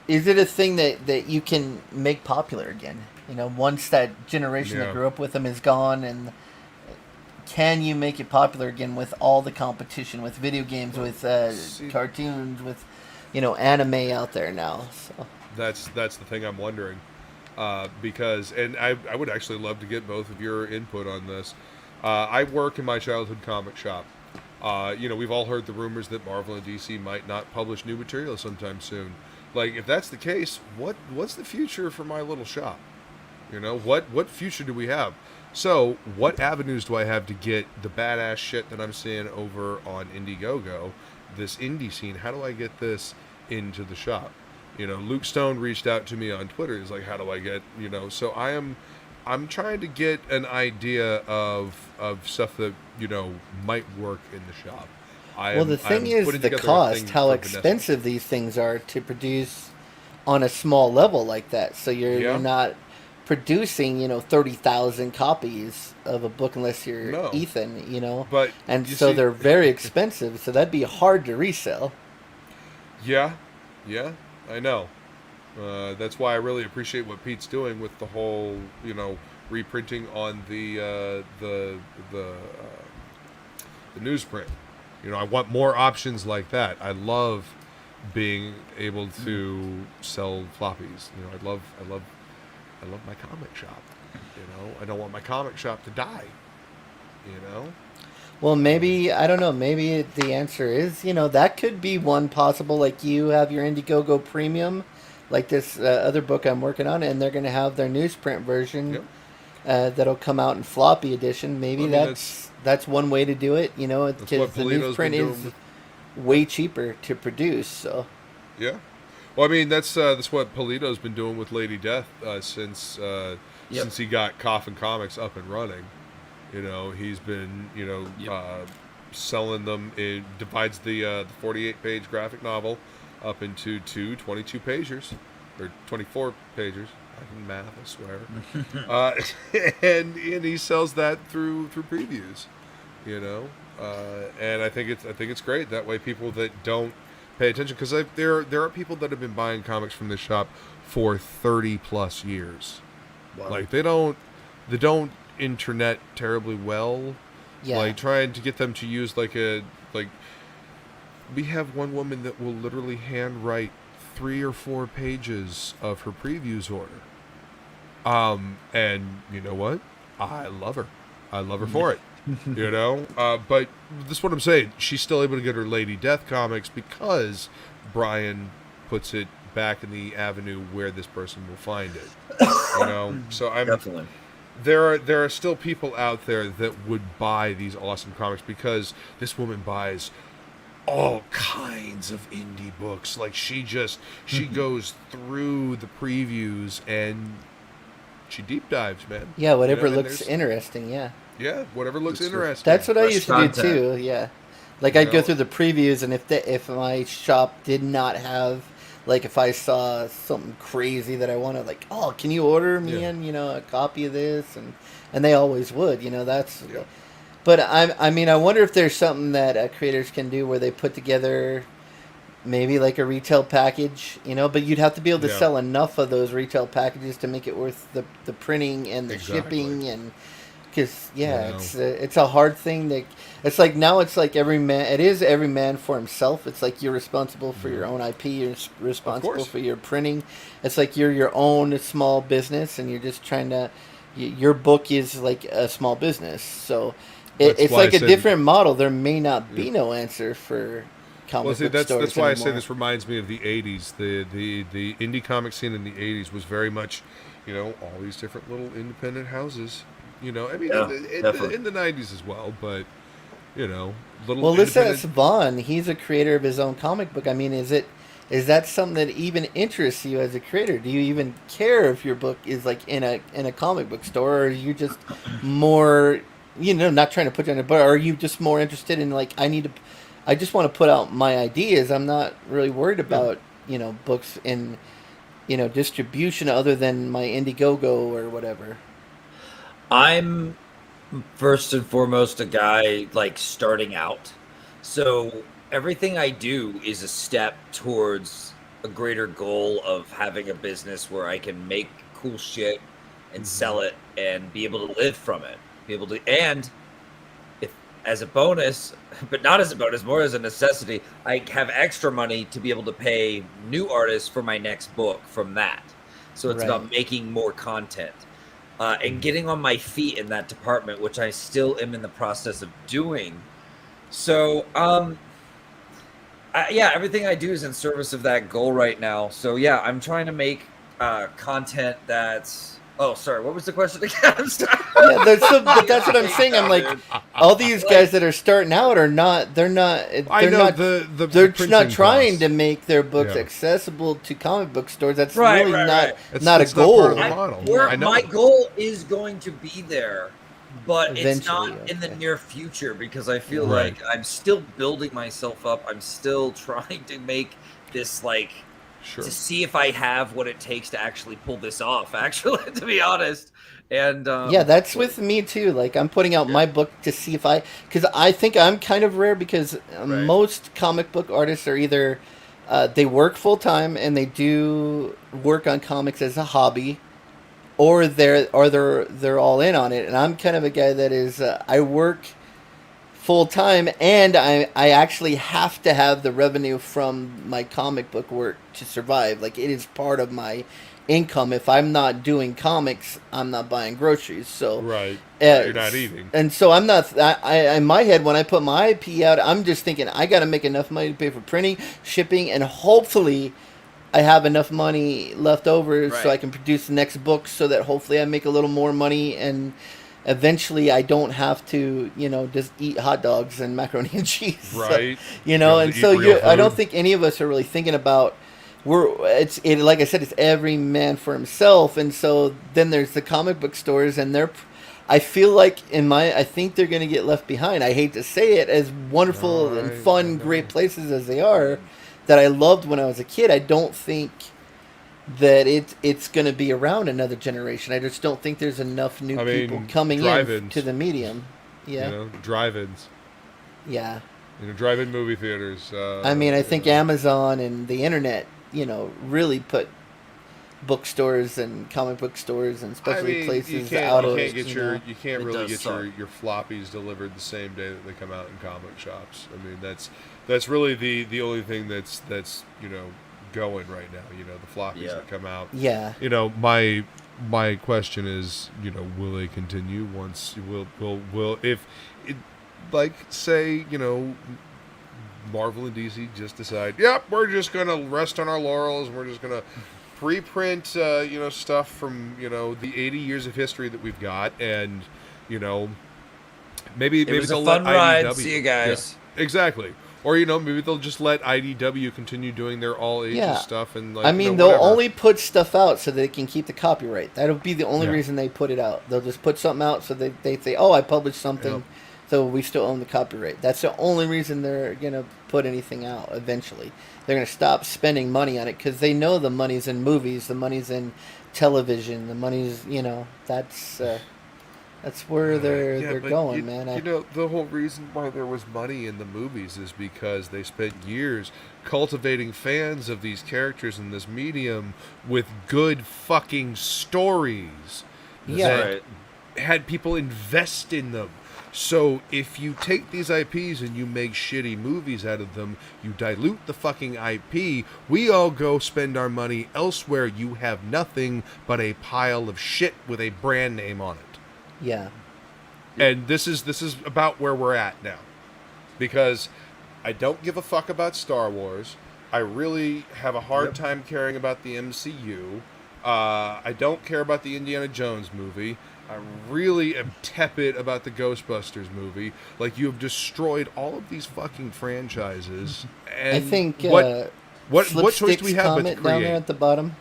is it a thing that you can make popular again? You know, once that generation that Yeah. grew up with them is gone, and can you make it popular again with all the competition, with video games, with cartoons, with anime out there now? So. That's the thing I'm wondering, because I would actually love to get both of your input on this. I work in my childhood comic shop. We've all heard the rumors that Marvel and DC might not publish new material sometime soon. Like, if that's the case, what's the future for my little shop? You know, what future do we have? So, what avenues do I have to get the badass shit that I'm seeing over on Indiegogo, this indie scene? How do I get this into the shop? You know, Luke Stone reached out to me on Twitter. He's like, how do I get, so I'm trying to get an idea of stuff that, might work in the shop. Well, the thing is the cost, how expensive these things are to produce on a small level like that. So you're not producing 30,000 copies of a book unless you're No. Ethan, But and you so see- they're very expensive. So that'd be hard to resell. Yeah, I know. That's why I really appreciate what Pete's doing with the whole, reprinting on the newsprint. I want more options like that. I love being able to sell floppies. I love my comic shop. I don't want my comic shop to die. Well, maybe, I don't know, maybe the answer is, that could be one possible. Like, you have your Indiegogo Premium, like this other book I'm working on, and they're going to have their newsprint version. Yep. That'll come out in floppy edition. Maybe I mean, that's one way to do it, That's because what the Polito's newsprint been is doing way cheaper to produce. So Yeah. Well, I mean, that's what Polito's been doing with Lady Death since he got Coffin Comics up and running. He's been selling them. It divides the 48-page graphic novel up into two 22-pagers or 24 pagers. I can math, I swear. And he sells that through previews. And I think it's great that way. People that don't pay attention, because there are people that have been buying comics from this shop for 30+ years. Wow. Like they don't internet terribly well. yeah, Like trying to get them to use like we have one woman that will literally handwrite 3 or 4 pages of her previews order. And you know what? I love her. I love her for it. But this is what I'm saying. She's still able to get her Lady Death comics because Brian puts it back in the avenue where this person will find it. So I'm Definitely. there are still people out there that would buy these awesome comics because this woman buys all kinds of indie books. Like she goes through the previews and she deep dives, man. yeah, whatever and looks interesting. Yeah, whatever looks That's true. interesting. That's what I Fresh used to content. do too. Yeah, like I'd go know? through the previews, and if my shop did not have, like, if I saw something crazy that I wanted, like, oh, can you order me Yeah. in, a copy of this, and they always would. That's. Yeah. But I mean, I wonder if there's something that creators can do where they put together maybe like a retail package, but you'd have to be able to Yeah. sell enough of those retail packages to make it worth the printing and the Exactly. shipping and. Because Yeah. it's a hard thing that it's like now it's like every man for himself. It's like you're responsible for your own IP. You're responsible course. for your printing. It's like you're your own small business, and you're just trying to. Your book is like a small business, so That's it's why I like a said- different model. There may not be no answer for comic Well, see, book that's stores why I say anymore. this reminds me of the '80s. The indie comic scene in the '80s was very much, all these different little independent houses. I mean, Yeah, definitely. in the '90s as well, but little. Well, listen, independent- it's Vaughn. He's a creator of his own comic book. I mean, is that something that even interests you as a creator? Do you even care if your book is like in a comic book store, or are you just more, not trying to put you on a, but are you just more interested in like I just want to put out my ideas. I'm not really worried about books in distribution other than my Indiegogo or whatever. I'm first and foremost a guy like starting out. So everything I do is a step towards a greater goal of having a business where I can make cool shit and sell it and be able to live from it. And if as a bonus, but not as a bonus, more as a necessity, I have extra money to be able to pay new artists for my next book from that. So it's about Right. making more content. And getting on my feet in that department, which I still am in the process of doing. So, everything I do is in service of that goal right now. So, yeah, I'm trying to make content that's... Oh, sorry, what was the question again? I'm sorry. Yeah, but that's what I'm saying. I'm like, all these guys that are starting out are not. They're not. I They're know not. the They're printing not trying costs. to make their books Yeah. accessible to comic book stores. That's Right, really right, not right. It's not a not part goal. of the model. I know. My goal is going to be there, but it's not Eventually, in the okay. near future because I feel Right. like I'm still building myself up. I'm still trying to make this like Sure. to see if I have what it takes to actually pull this off. Actually, to be honest, and Yeah, that's with me too. Like I'm putting out my book to see if because I think I'm kind of rare because Right. most comic book artists are either they work full time and they do work on comics as a hobby, or they're all in on it. And I'm kind of a guy that is I work full time and I actually have to have the revenue from my comic book work to survive. Like it is part of my income. If I'm not doing comics, I'm not buying groceries. So Right. You're not eating. And so I'm not. I in my head when I put my IP out, I'm just thinking I got to make enough money to pay for printing, shipping, and hopefully I have enough money left over so I can produce the next book. So that hopefully I make a little more money and eventually I don't have to, just eat hot dogs and macaroni and cheese. Right. So, and so I don't food. think any of us are really thinking about. Like I said, it's every man for himself, and so then there's the comic book stores, and I feel like I think they're going to get left behind. I hate to say it, as wonderful and fun, great places as they are, that I loved when I was a kid. I don't think that it's going to be around another generation. I just don't think there's enough new people coming in to the medium. Yeah, drive-ins. Yeah. Drive-in movie theaters. I think Amazon and the internet, really put bookstores and comic book stores and especially places out of. You can't really get your floppies delivered the same day that they come out in comic shops. I mean, that's really the only thing that's going right now. The floppies that come out. Yeah. My question is, will they continue once will if it, like say Marvel and DC just decide, yep, we're just gonna rest on our laurels. We're just gonna preprint, stuff from the 80 years of history that we've got, and maybe was they'll a fun let ride. IDW, See you guys. Yeah, exactly. Or maybe they'll just let IDW continue doing their all ages stuff, and they'll only put stuff out so they can keep the copyright. That'll be the only reason they put it out. They'll just put something out so they say, oh, I published something. Yep. So we still own the copyright. That's the only reason they're going to put anything out eventually. They're going to stop spending money on it because they know the money's in movies, the money's in television, the money's, that's where they're going, man. The whole reason why there was money in the movies is because they spent years cultivating fans of these characters in this medium with good fucking stories. Yeah. That had people invest in them. So if you take these IPs and you make shitty movies out of them, you dilute the fucking IP, we all go spend our money elsewhere. You have nothing but a pile of shit with a brand name on it. Yeah. And this is about where we're at now. Because I don't give a fuck about Star Wars. I really have a hard time caring about the MCU. I don't care about the Indiana Jones movie. I really am tepid about the Ghostbusters movie. Like, you have destroyed all of these fucking franchises. And I think what choice do we have but to create? Down there at the bottom.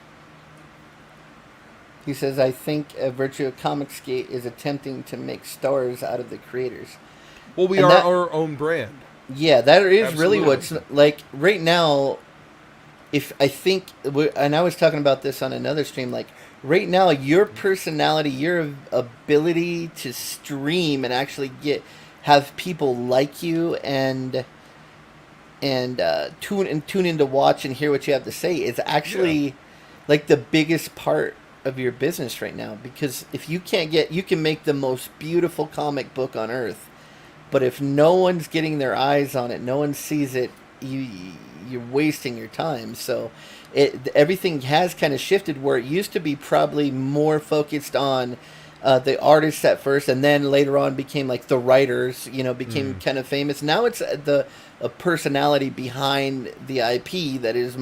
He says, I think Virtue Comicsgate is attempting to make stars out of the creators. Well, we are our own brand. Yeah, that is Absolutely. really what's like right now. If I think, and I was talking about this on another stream, like right now, your personality, your ability to stream and actually have people like you and tune in to watch and hear what you have to say is actually like the biggest part of your business right now. Because if you can make the most beautiful comic book on earth, but if no one's getting their eyes on it, no one sees it, you're wasting your time. So everything has kind of shifted where it used to be probably more focused on the artists at first, and then later on became like the writers, became kind of famous. Now it's a personality behind the IP that is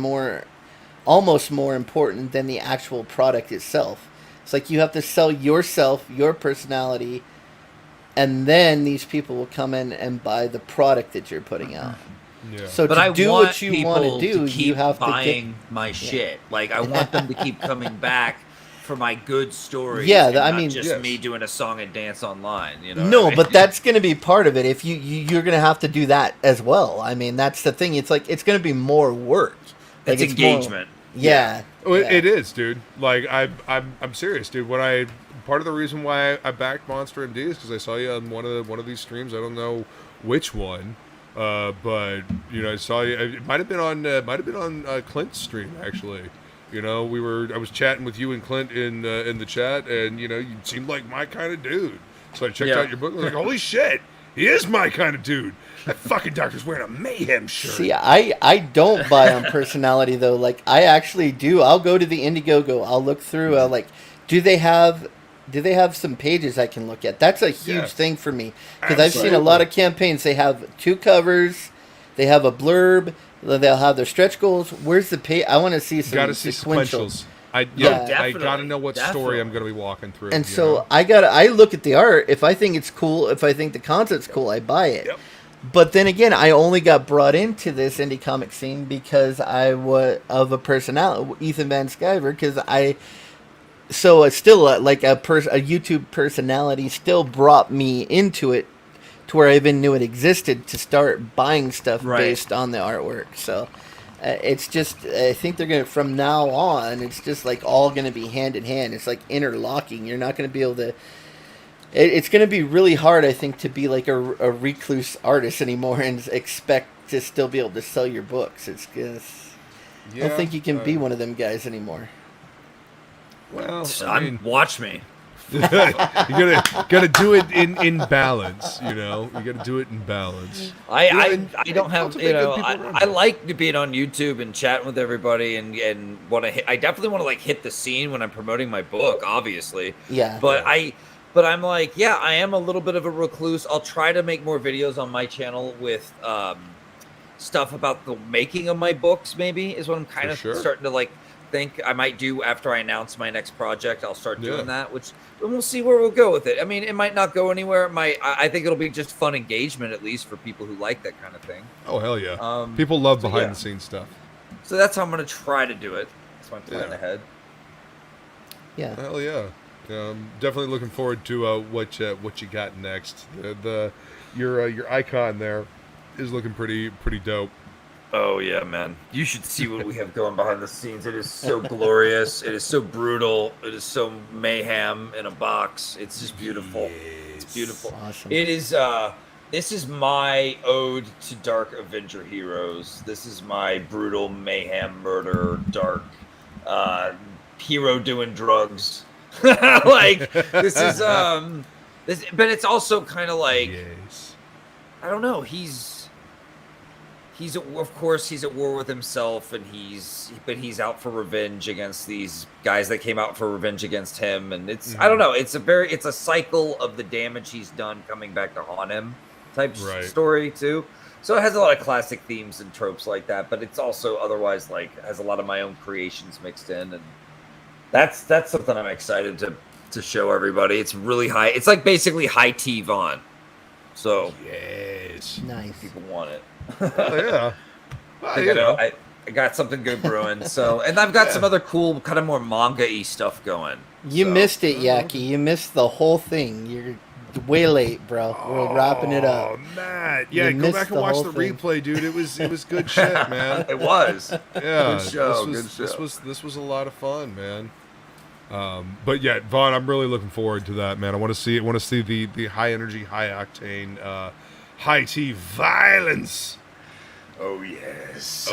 almost more important than the actual product itself. It's like you have to sell yourself, your personality, and then these people will come in and buy the product that you're putting out. Yeah. So to do what you want to do, you have to buying my shit. Like, I want them to keep coming back for my good stories. Yeah, and I not mean, just me doing a song and dance online. No, what I mean? But that's going to be part of it. If you're going to have to do that as well. I mean, that's the thing. It's like it's going to be more work. It's engagement. Yeah. Well, yeah. It is, dude. Like I'm serious, dude. Part of the reason why I backed Monster MD is because I saw you on one of these streams. I don't know which one, but I saw you. It might have been on Clint's stream actually. I was chatting with you and Clint in the chat, and you seemed like my kind of dude. So I checked out your book and was like, holy shit, he is my kind of dude. That fucking doctor's wearing a mayhem shirt. See, I don't buy on personality though. Like I actually do. I'll go to the Indiegogo. I'll look through. I'll like, do they have some pages I can look at? That's a huge thing for me because I've seen a lot of campaigns. They have 2 covers, they have a blurb, they'll have their stretch goals. Where's the page? I want to see some sequentials. I gotta know what story I'm gonna be walking through. And so I look at the art. If I think it's cool, if I think the concept's cool, I buy it. Yep. But then again, I only got brought into this indie comic scene because I was of a personality, Ethan Van Sciver, so it's still like a YouTube personality still brought me into it to where I even knew it existed to start buying stuff based on the artwork. So it's just, I think they're going to, from now on, it's just like all going to be hand in hand. It's like interlocking. You're not going to be able to, it's going to be really hard, I think, to be like a recluse artist anymore and expect to still be able to sell your books. It's just, I don't think you can be one of them guys anymore. Well, watch me. you gotta do it in balance. You gotta do it in balance. I don't have I like being on YouTube and chatting with everybody and want to. I definitely want to like hit the scene when I'm promoting my book, obviously. Yeah. But I'm like, I am a little bit of a recluse. I'll try to make more videos on my channel with stuff about the making of my books. Maybe is what I'm kind of starting to like. Think I might do after I announce my next project. I'll start doing that, and we'll see where we'll go with it. I mean, it might not go anywhere. I think it'll be just fun engagement, at least for people who like that kind of thing. Oh hell yeah! People love behind the scenes stuff. So that's how I'm gonna try to do it. That's my plan ahead. Yeah. Hell yeah! Definitely looking forward to what you got next. Your icon there is looking pretty dope. Oh yeah, man! You should see what we have going behind the scenes. It is so glorious. It is so brutal. It is so mayhem in a box. It's just beautiful. Yes. It's beautiful. Awesome. It is. This is my ode to dark Avenger heroes. This is my brutal mayhem, murder, dark hero doing drugs. Like this is this, but it's also kind of like I don't know. He's of course he's at war with himself, and he's out for revenge against these guys that came out for revenge against him, and it's I don't know, it's a cycle of the damage he's done coming back to haunt him type story too. So it has a lot of classic themes and tropes like that, but it's also otherwise like has a lot of my own creations mixed in, and that's something I'm excited to show everybody. It's really high. It's like basically high T Vaughn. So nice. People want it. Oh yeah. Well, I got something good brewing. So, and I've got some other cool, kind of more manga-y stuff going. You missed it, Yaki. You missed the whole thing. You're way late, bro. We're wrapping it up. Oh, Matt. Yeah, go back and watch the replay, dude. It was good shit, man. It was. Yeah. Good show. This was a lot of fun, man. But yeah, Vaughn, I'm really looking forward to that, man. I want to see the high energy, high octane, high T violence. Oh yes.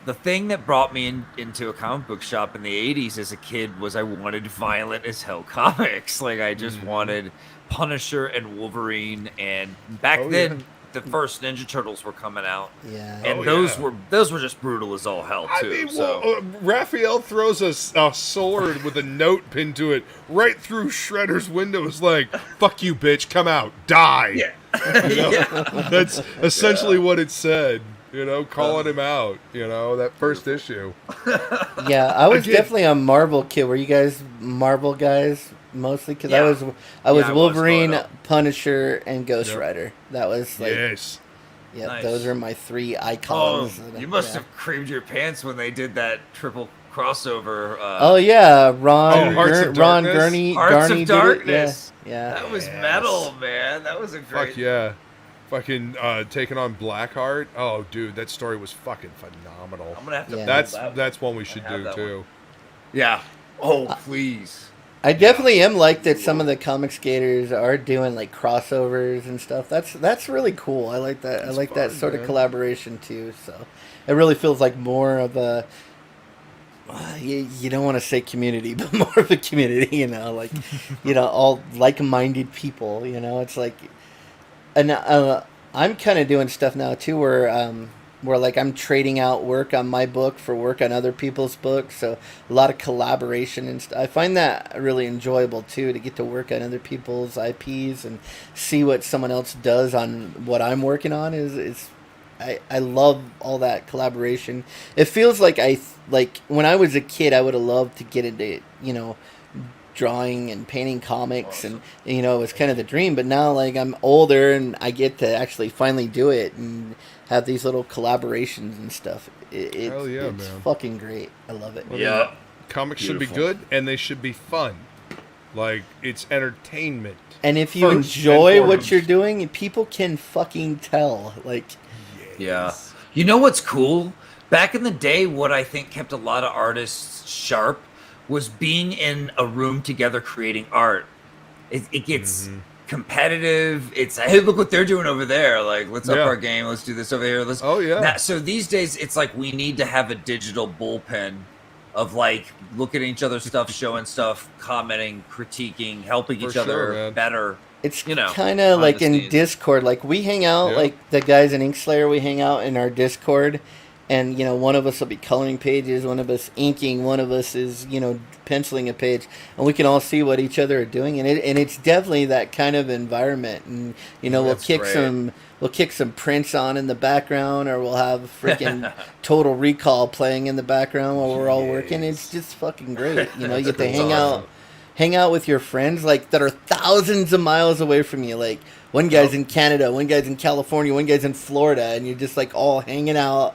The thing that brought me into a comic book shop in the 80s as a kid was I wanted violent as hell comics. Like I just wanted Punisher and Wolverine, and back then the first Ninja Turtles were coming out. Yeah. And those were just brutal as all hell too. I mean, Raphael throws a sword with a note pinned to it right through Shredder's window. It's like, "Fuck you, bitch! Come out, die!" Yeah. That's essentially what it said. Calling him out. That first issue. Yeah, I was definitely a Marvel kid. Were you guys Marvel guys mostly? Because I was Wolverine, Punisher, and Ghost Rider. That was like yeah, nice. Those are my 3 icons. Oh, you must have creamed your pants when they did that triple crossover. Ron Gurney. Hearts of Darkness. Yeah. That was metal, man. That was a great. Fuck yeah. fucking taking on Blackheart. Oh, dude, that story was fucking phenomenal. I'm gonna have to. Yeah. That's one we should have do that too. one. Yeah. Oh, please. I definitely am like that. Some of the comic skaters are doing like crossovers and stuff. That's really cool. I like that. I It's like that fun, sort of man. collaboration too. So it really feels like more of a you don't want to say community, but more of a community. Like all like-minded people. It's like, and I'm kind of doing stuff now too, where like I'm trading out work on my book for work on other people's books. So a lot of collaboration and stuff. I find that really enjoyable too, to get to work on other people's IPs and see what someone else does on what I'm working on. I love all that collaboration. It feels like like when I was a kid, I would have loved to get into drawing and painting comics, and it was kind of the dream. But now, like, I'm older and I get to actually finally do it and have these little collaborations and stuff. Hell yeah, it's man. fucking great. I love it. Yeah. Comics should be Beautiful. good and they should be fun. Like, it's entertainment. And if you First enjoy and what foremost. you're doing, people can fucking tell. Like, Yeah. You know what's cool? Back in the day, what I think kept a lot of artists sharp was being in a room together creating art. It gets competitive. It's, hey, look what they're doing over there. Like, let's up Yeah. our game. Let's do this over here. Let's. Oh, yeah. So these days, it's like we need to have a digital bullpen of like looking at each other's stuff, showing stuff, commenting, critiquing, helping For each sure, other man. better. it's You know, kind of behind like the in scenes. Discord. Like, we hang out, Yeah. like the guys in Inkslayer, we hang out in our Discord, and one of us will be coloring pages, one of us inking, one of us is penciling a page, and we can all see what each other are doing, and it's definitely that kind of environment. And we'll That's kick great. some Prince on in the background, or we'll have freaking Total Recall playing in the background while we're all working. It's just fucking great. You get to That's hang awesome. hang out with your friends, like, that are thousands of miles away from you. Like, one guy's in Canada, one guy's in California, one guy's in Florida, and you're just like all hanging out,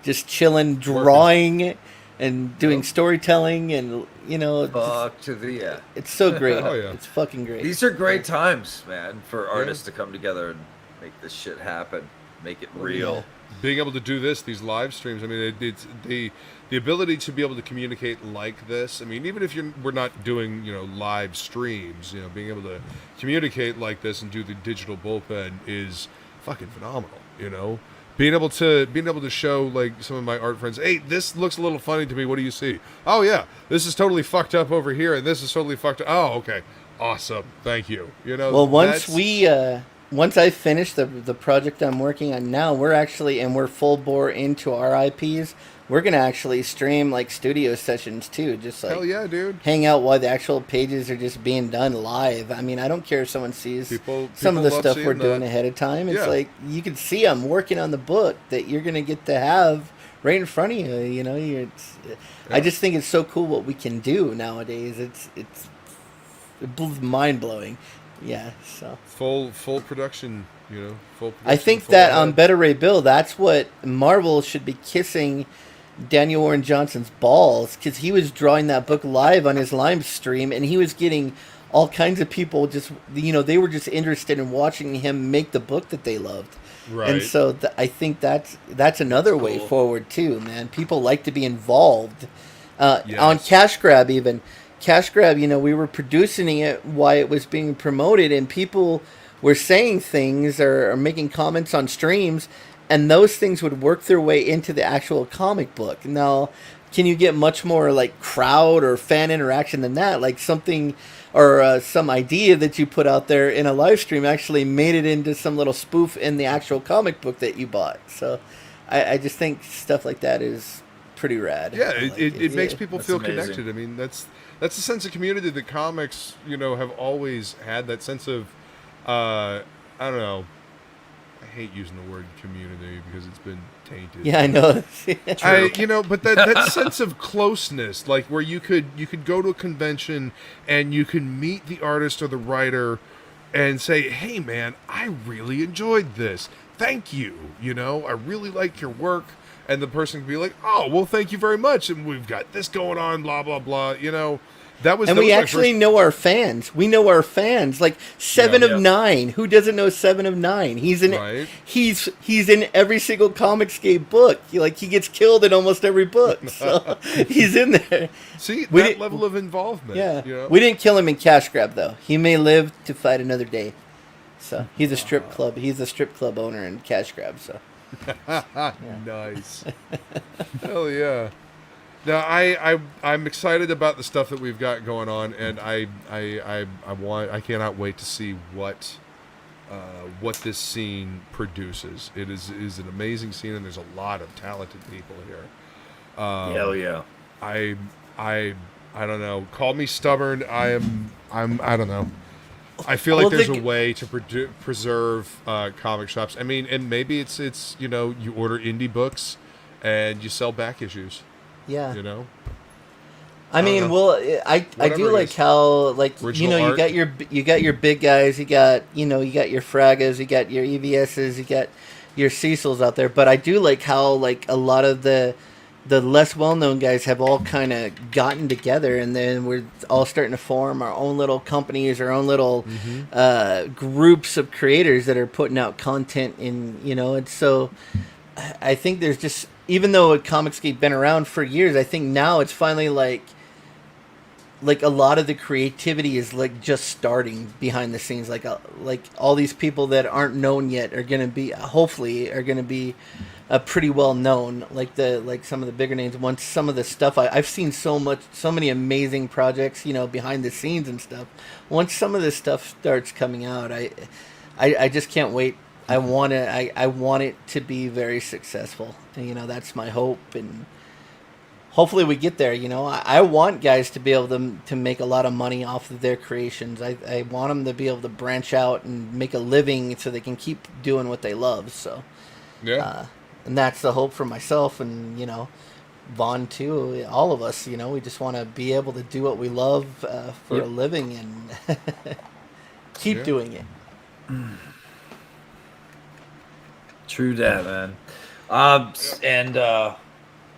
just chilling, drawing and doing storytelling, and Fuck to the yeah. it's so great. Oh, yeah. It's fucking great. These are great times, man, for artists to come together and make this shit happen, make it real. Yeah. Being able to do these live streams, I mean, it's the ability to be able to communicate like this. I mean, even if we're not doing live streams, being able to communicate like this and do the digital bullpen is fucking phenomenal. Being able to show, like, some of my art friends, hey, this looks a little funny to me. What do you see? Oh yeah, this is totally fucked up over here, and this is totally fucked up. Oh, okay, awesome, thank you. Well, once I finish the project I'm working on now, we're full bore into our IPs. We're gonna actually stream, like, studio sessions too, just like hell yeah, dude. hang out while the actual pages are just being done live. I mean, I don't care if someone sees People some of the love stuff seeing we're doing that. ahead of time. It's Yeah. like, you can see I'm working on the book that you're gonna get to have right in front of you. I just think it's so cool what we can do nowadays. It's mind blowing. Yeah, so Full production, full production. I think full that ahead. on Better Ray Bill, that's what Marvel should be kissing Daniel Warren Johnson's balls, because he was drawing that book live on his live stream, and he was getting all kinds of people just, they were just interested in watching him make the book that they loved. Right. And so I think that's another way cool. forward too, man. People like to be involved. Yes. On Cash Grab, even. Cash Grab, we were producing it while it was being promoted, and people were saying things or making comments on streams, and those things would work their way into the actual comic book. Now, can you get much more, like, crowd or fan interaction than that? Like, something or some idea that you put out there in a live stream actually made it into some little spoof in the actual comic book that you bought. So I just think stuff like that is pretty rad. Yeah, I like it makes people That's feel amazing. connected. I mean, that's the sense of community that comics, have always had. That sense of, I don't know. I hate using the word community because it's been tainted. Yeah, I know. But that sense of closeness, like where you could go to a convention and you can meet the artist or the writer and say, "Hey, man, I really enjoyed this. Thank you. I really like your work." And the person can be like, "Oh, well, thank you very much. And we've got this going on, blah, blah, blah." That was, and that we was my actually first- know our fans. We know our fans. Like Seven Yeah. of Nine. Who doesn't know Seven of Nine? He's in. Right. He's in every single Comicscape book. He gets killed in almost every book. So he's in there. See, We that didn't- level of involvement. Yeah. You know? We didn't kill him in Cash Grab though. He may live to fight another day. So he's a strip club. He's a strip club owner in Cash Grab. So. Nice. Hell yeah. Now I'm excited about the stuff that we've got going on, and I cannot wait to see what this scene produces. It is an amazing scene, and there's a lot of talented people here. Hell yeah. I don't know. Call me stubborn. I don't know. I feel like there's a way to preserve comic shops. I mean, and maybe it's you order indie books and you sell back issues. Yeah. I mean, know. well, I Whatever do it like is. how Original you art. got your big guys, you got your Fragas, you got your EVSs, you got your Cecils out there, but I do like how a lot of the less well-known guys have all kind of gotten together, and then we're all starting to form our own little companies, our own little groups of creators that are putting out content and so I think there's just, even though Comicsgate been around for years, I think now it's finally like a lot of the creativity is just starting behind the scenes. Like all these people that aren't known yet are gonna be, hopefully, are gonna be pretty well known. Like some of the bigger names. Once some of the stuff I've seen so many amazing projects, behind the scenes and stuff. Once some of this stuff starts coming out, I just can't wait. I want it to be very successful, and that's my hope, and hopefully we get there. I want guys to be able to make a lot of money off of their creations. I want them to be able to branch out and make a living so they can keep doing what they love. So Yeah. and that's the hope for myself, and Vaughn too. All of us, we just want to be able to do what we love for a living and keep doing it. True that, man. And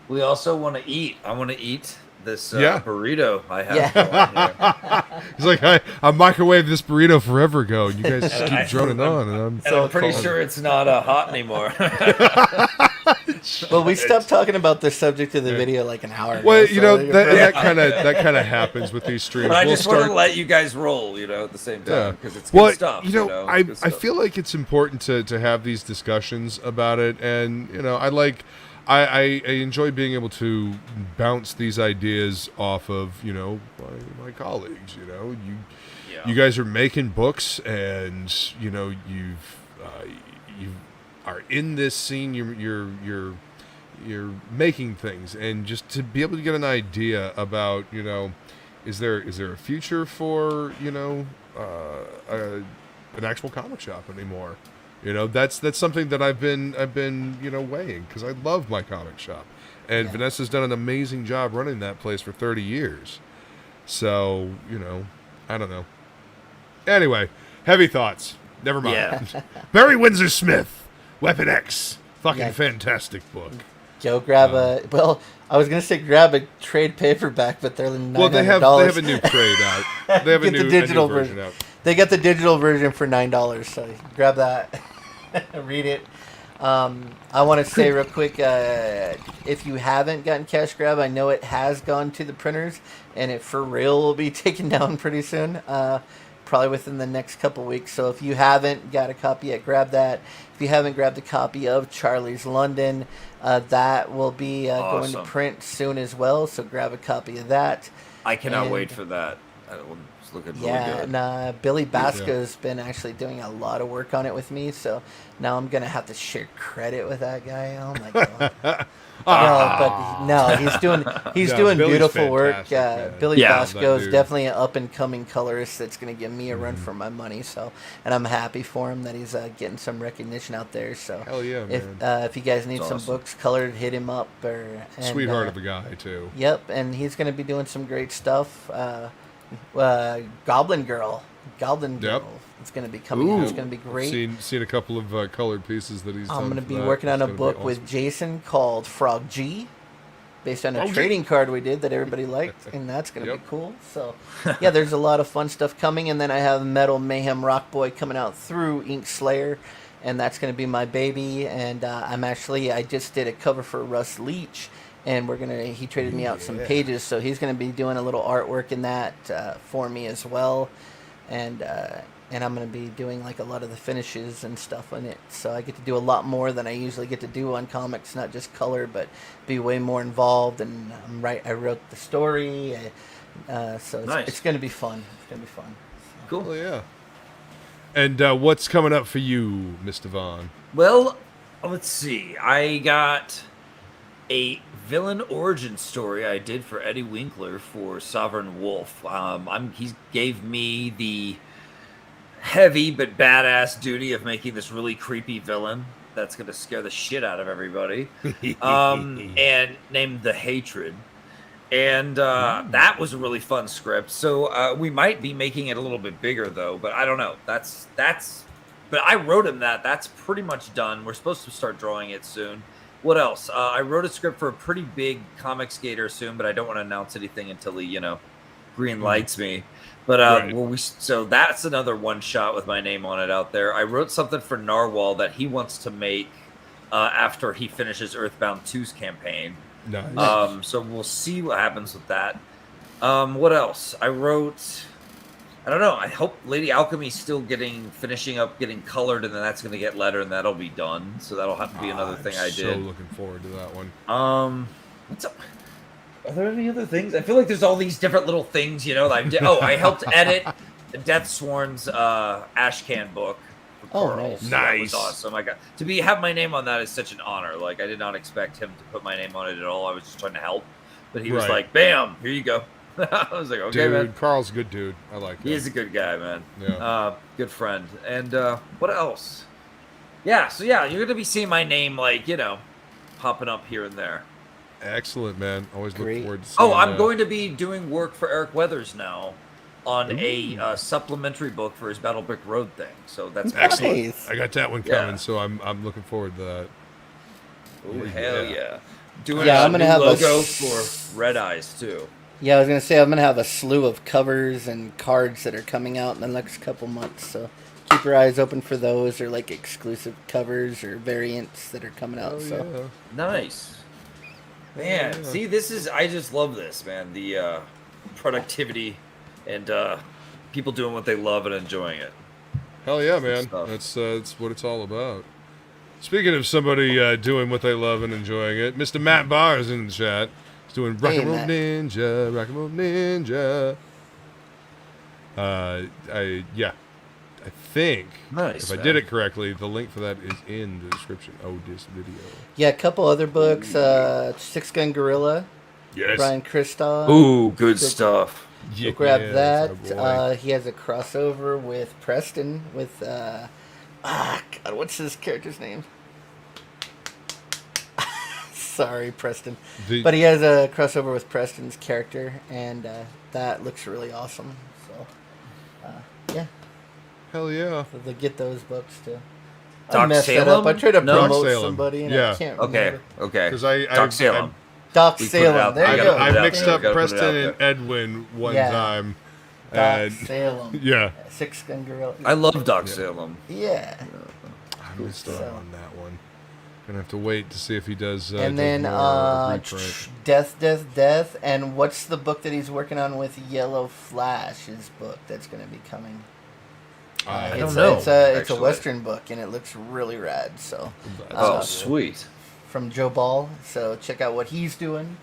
we also want to eat. I want to eat this burrito I have. Yeah. It's like I microwaved this burrito forever ago, and you guys just keep droning on, and And I'm pretty sure it's not hot anymore. Well, we stopped talking about the subject of the video like an hour ago. Well, so that kind of happens with these streams. But I We'll just want start- to let you guys roll, at the same time, because it's good well, stuff. I It's good stuff. feel like it's important to have these discussions about it, and I enjoy being able to bounce these ideas off of my colleagues. You guys are making books, and you are in this scene. You're making things, and just to be able to get an idea about is there a future for an actual comic shop anymore? That's something that I've been weighing, because I love my comic shop, and Vanessa's done an amazing job running that place for 30 years. So I don't know. Anyway, heavy thoughts. Never mind. Yeah. Barry Windsor Smith, Weapon X, fucking Yeah. fantastic book. Go grab I was gonna say grab a trade paperback, but they're $900. Well, they have a new trade out. They have a Get the new digital version out. They got the digital version for $9, so grab that, read it. I want to say real quick, if you haven't gotten Cash Grab, I know it has gone to the printers, and it for real will be taken down pretty soon, probably within the next couple weeks. So if you haven't got a copy yet, grab that. If you haven't grabbed a copy of Charlie's London, that will be going to Awesome. print soon as well, so grab a copy of that. I cannot And- wait for that. It's looking really Yeah, good. and Billy Basco's been actually doing a lot of work on it with me, so now I'm gonna have to share credit with that guy. Oh my god! He's doing No, Billy's beautiful work. fantastic, man. Billy Yeah, that Basco is dude. definitely an up and coming colorist that's gonna give me a run for my money. So, and I'm happy for him that he's getting some recognition out there. So, Hell yeah, if you guys need That's some awesome. books colored, hit him up. Sweetheart of a guy too. Yep, and he's going to be doing some great stuff. Goblin Girl. Yep. It's going to be coming out. It's Ooh. going to be great. Seen a couple of colored pieces that he's done. I'm going to for be that. working on It's a gonna be book awesome. with Jason called Frog G. based on a Oh, trading card we did that everybody liked, and that's going to Yep. be cool. So, yeah, there's a lot of fun stuff coming, and then I have Metal Mayhem Rock Boy coming out through Ink Slayer, and that's going to be my baby. And I just did a cover for Russ Leach, and he traded me out some pages, so he's going to be doing a little artwork in that for me as well, and I'm going to be doing like a lot of the finishes and stuff on it. So I get to do a lot more than I usually get to do on comics, not just color, but be way more involved. And I wrote the story, so Nice. it's going to be fun. It's going to be fun. Cool. Oh, yeah. And what's coming up for you, Mr. Vaughn? Well, let's see. I got a villain origin story I did for Eddie Winkler for Sovereign Wolf. He gave me the heavy but badass duty of making this really creepy villain that's going to scare the shit out of everybody, and named The Hatred. And that was a really fun script. So we might be making it a little bit bigger, though, but I don't know. But I wrote him that. That's pretty much done. We're supposed to start drawing it soon. What else? I wrote a script for a pretty big comic skater soon, but I don't want to announce anything until he, green lights me. But Right. so that's another one shot with my name on it out there. I wrote something for Narwhal that he wants to make after he finishes Earthbound 2's campaign. Nice. So we'll see what happens with that. What else? I wrote, I don't know. I hope Lady Alchemy's still finishing up getting colored, and then that's going to get lettered, and that'll be done. So that'll have to be another thing I did. So looking forward to that one. What's up? Are there any other things? I feel like there's all these different little things, that I did. Oh, I helped edit Deathsworn's Ashcan book. For Oh, Carl. nice. So that was Nice. awesome. Have my name on that is such an honor. Like, I did not expect him to put my name on it at all. I was just trying to help, but he was Right. like, "Bam, here you go." I was like, "Okay, Dude, man." Carl's a good dude. I like him. He is a good guy, man. Yeah. Good friend. And what else? Yeah, so yeah, you're gonna be seeing my name popping up here and there. Excellent, man. Always look Great. forward to seeing Oh, I'm going to be doing work for Eric Weathers now on a supplementary book for his Battle Brick Road thing. So that's Excellent. Nice. I got that one Yeah. coming, so I'm looking forward to that. Oh, hell yeah. Doing Yeah, a I'm gonna new have a logo s- for Red Eyes too. Yeah, I was going to say I'm going to have a slew of covers and cards that are coming out in the next couple months. So keep your eyes open for those, or like exclusive covers or variants that are coming out. Oh, So yeah. Nice. Man, Yeah. see, I just love this, man. The productivity and people doing what they love and enjoying it. Hell yeah, man. stuff. That's what it's all about. Speaking of somebody doing what they love and enjoying it, Mr. Matt Barr is in the chat. He's doing Rock and Roll Matt. Ninja, Rock and Roll Ninja. I think Nice, if I man. did it correctly, the link for that is in the description of this video. yeah, a couple other books. Six Gun Gorilla, Yes. Brian Kristoff. Ooh, good stuff. Go grab Yes, that. our boy. He has a crossover with Preston with God, what's his character's name? Sorry, Preston. But he has a crossover with Preston's character, and that looks really awesome. So, yeah, Hell yeah. so they'll get those books too. I Doc messed that Salem? up. I tried to No. promote Doc Salem. somebody, and Yeah. I can't Okay, remember. okay. Because I Doc Salem. Doc We put it Salem. out There there. you I gotta go. put it I out mixed there. up Gotta put it Preston out and there. Edwin one Yeah. time. Doc And Salem. yeah, Six Gun Gorilla. I love Doc Salem. Yeah. I missed out So- on that one. Gonna have to wait to see if he does. And does then more reprint. Death. And what's the book that he's working on with Yellow Flash? His book that's going to be coming. I don't It's know, It's actually. a Western book, and it looks really rad. So Oh, Uh, sweet. from Joe Ball. So check out what he's doing.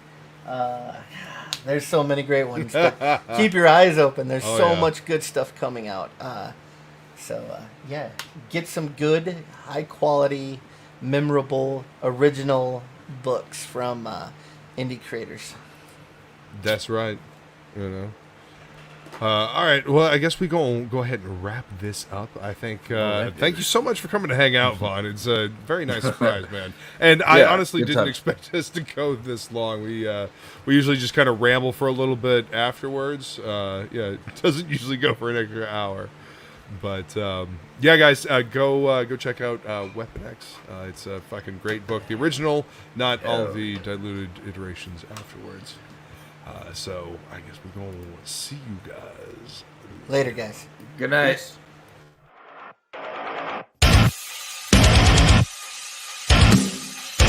There's so many great ones. But keep your eyes open. There's Oh, so yeah. much good stuff coming out. Yeah, get some good, high quality, memorable, original books from indie creators. That's right. You know. All right. Well, I guess we go ahead and wrap this up. I think. Thank you so much for coming to hang out, Vaughn. It's a very nice surprise, man. And I Yeah, honestly good didn't time. expect us to go this long. We usually just kind of ramble for a little bit afterwards. Yeah, it doesn't usually go for an extra hour. But yeah, guys, go check out Weapon X. It's a fucking great book. The original, not all the diluted iterations afterwards. So I guess we're going to see you guys Later, guys. Good night.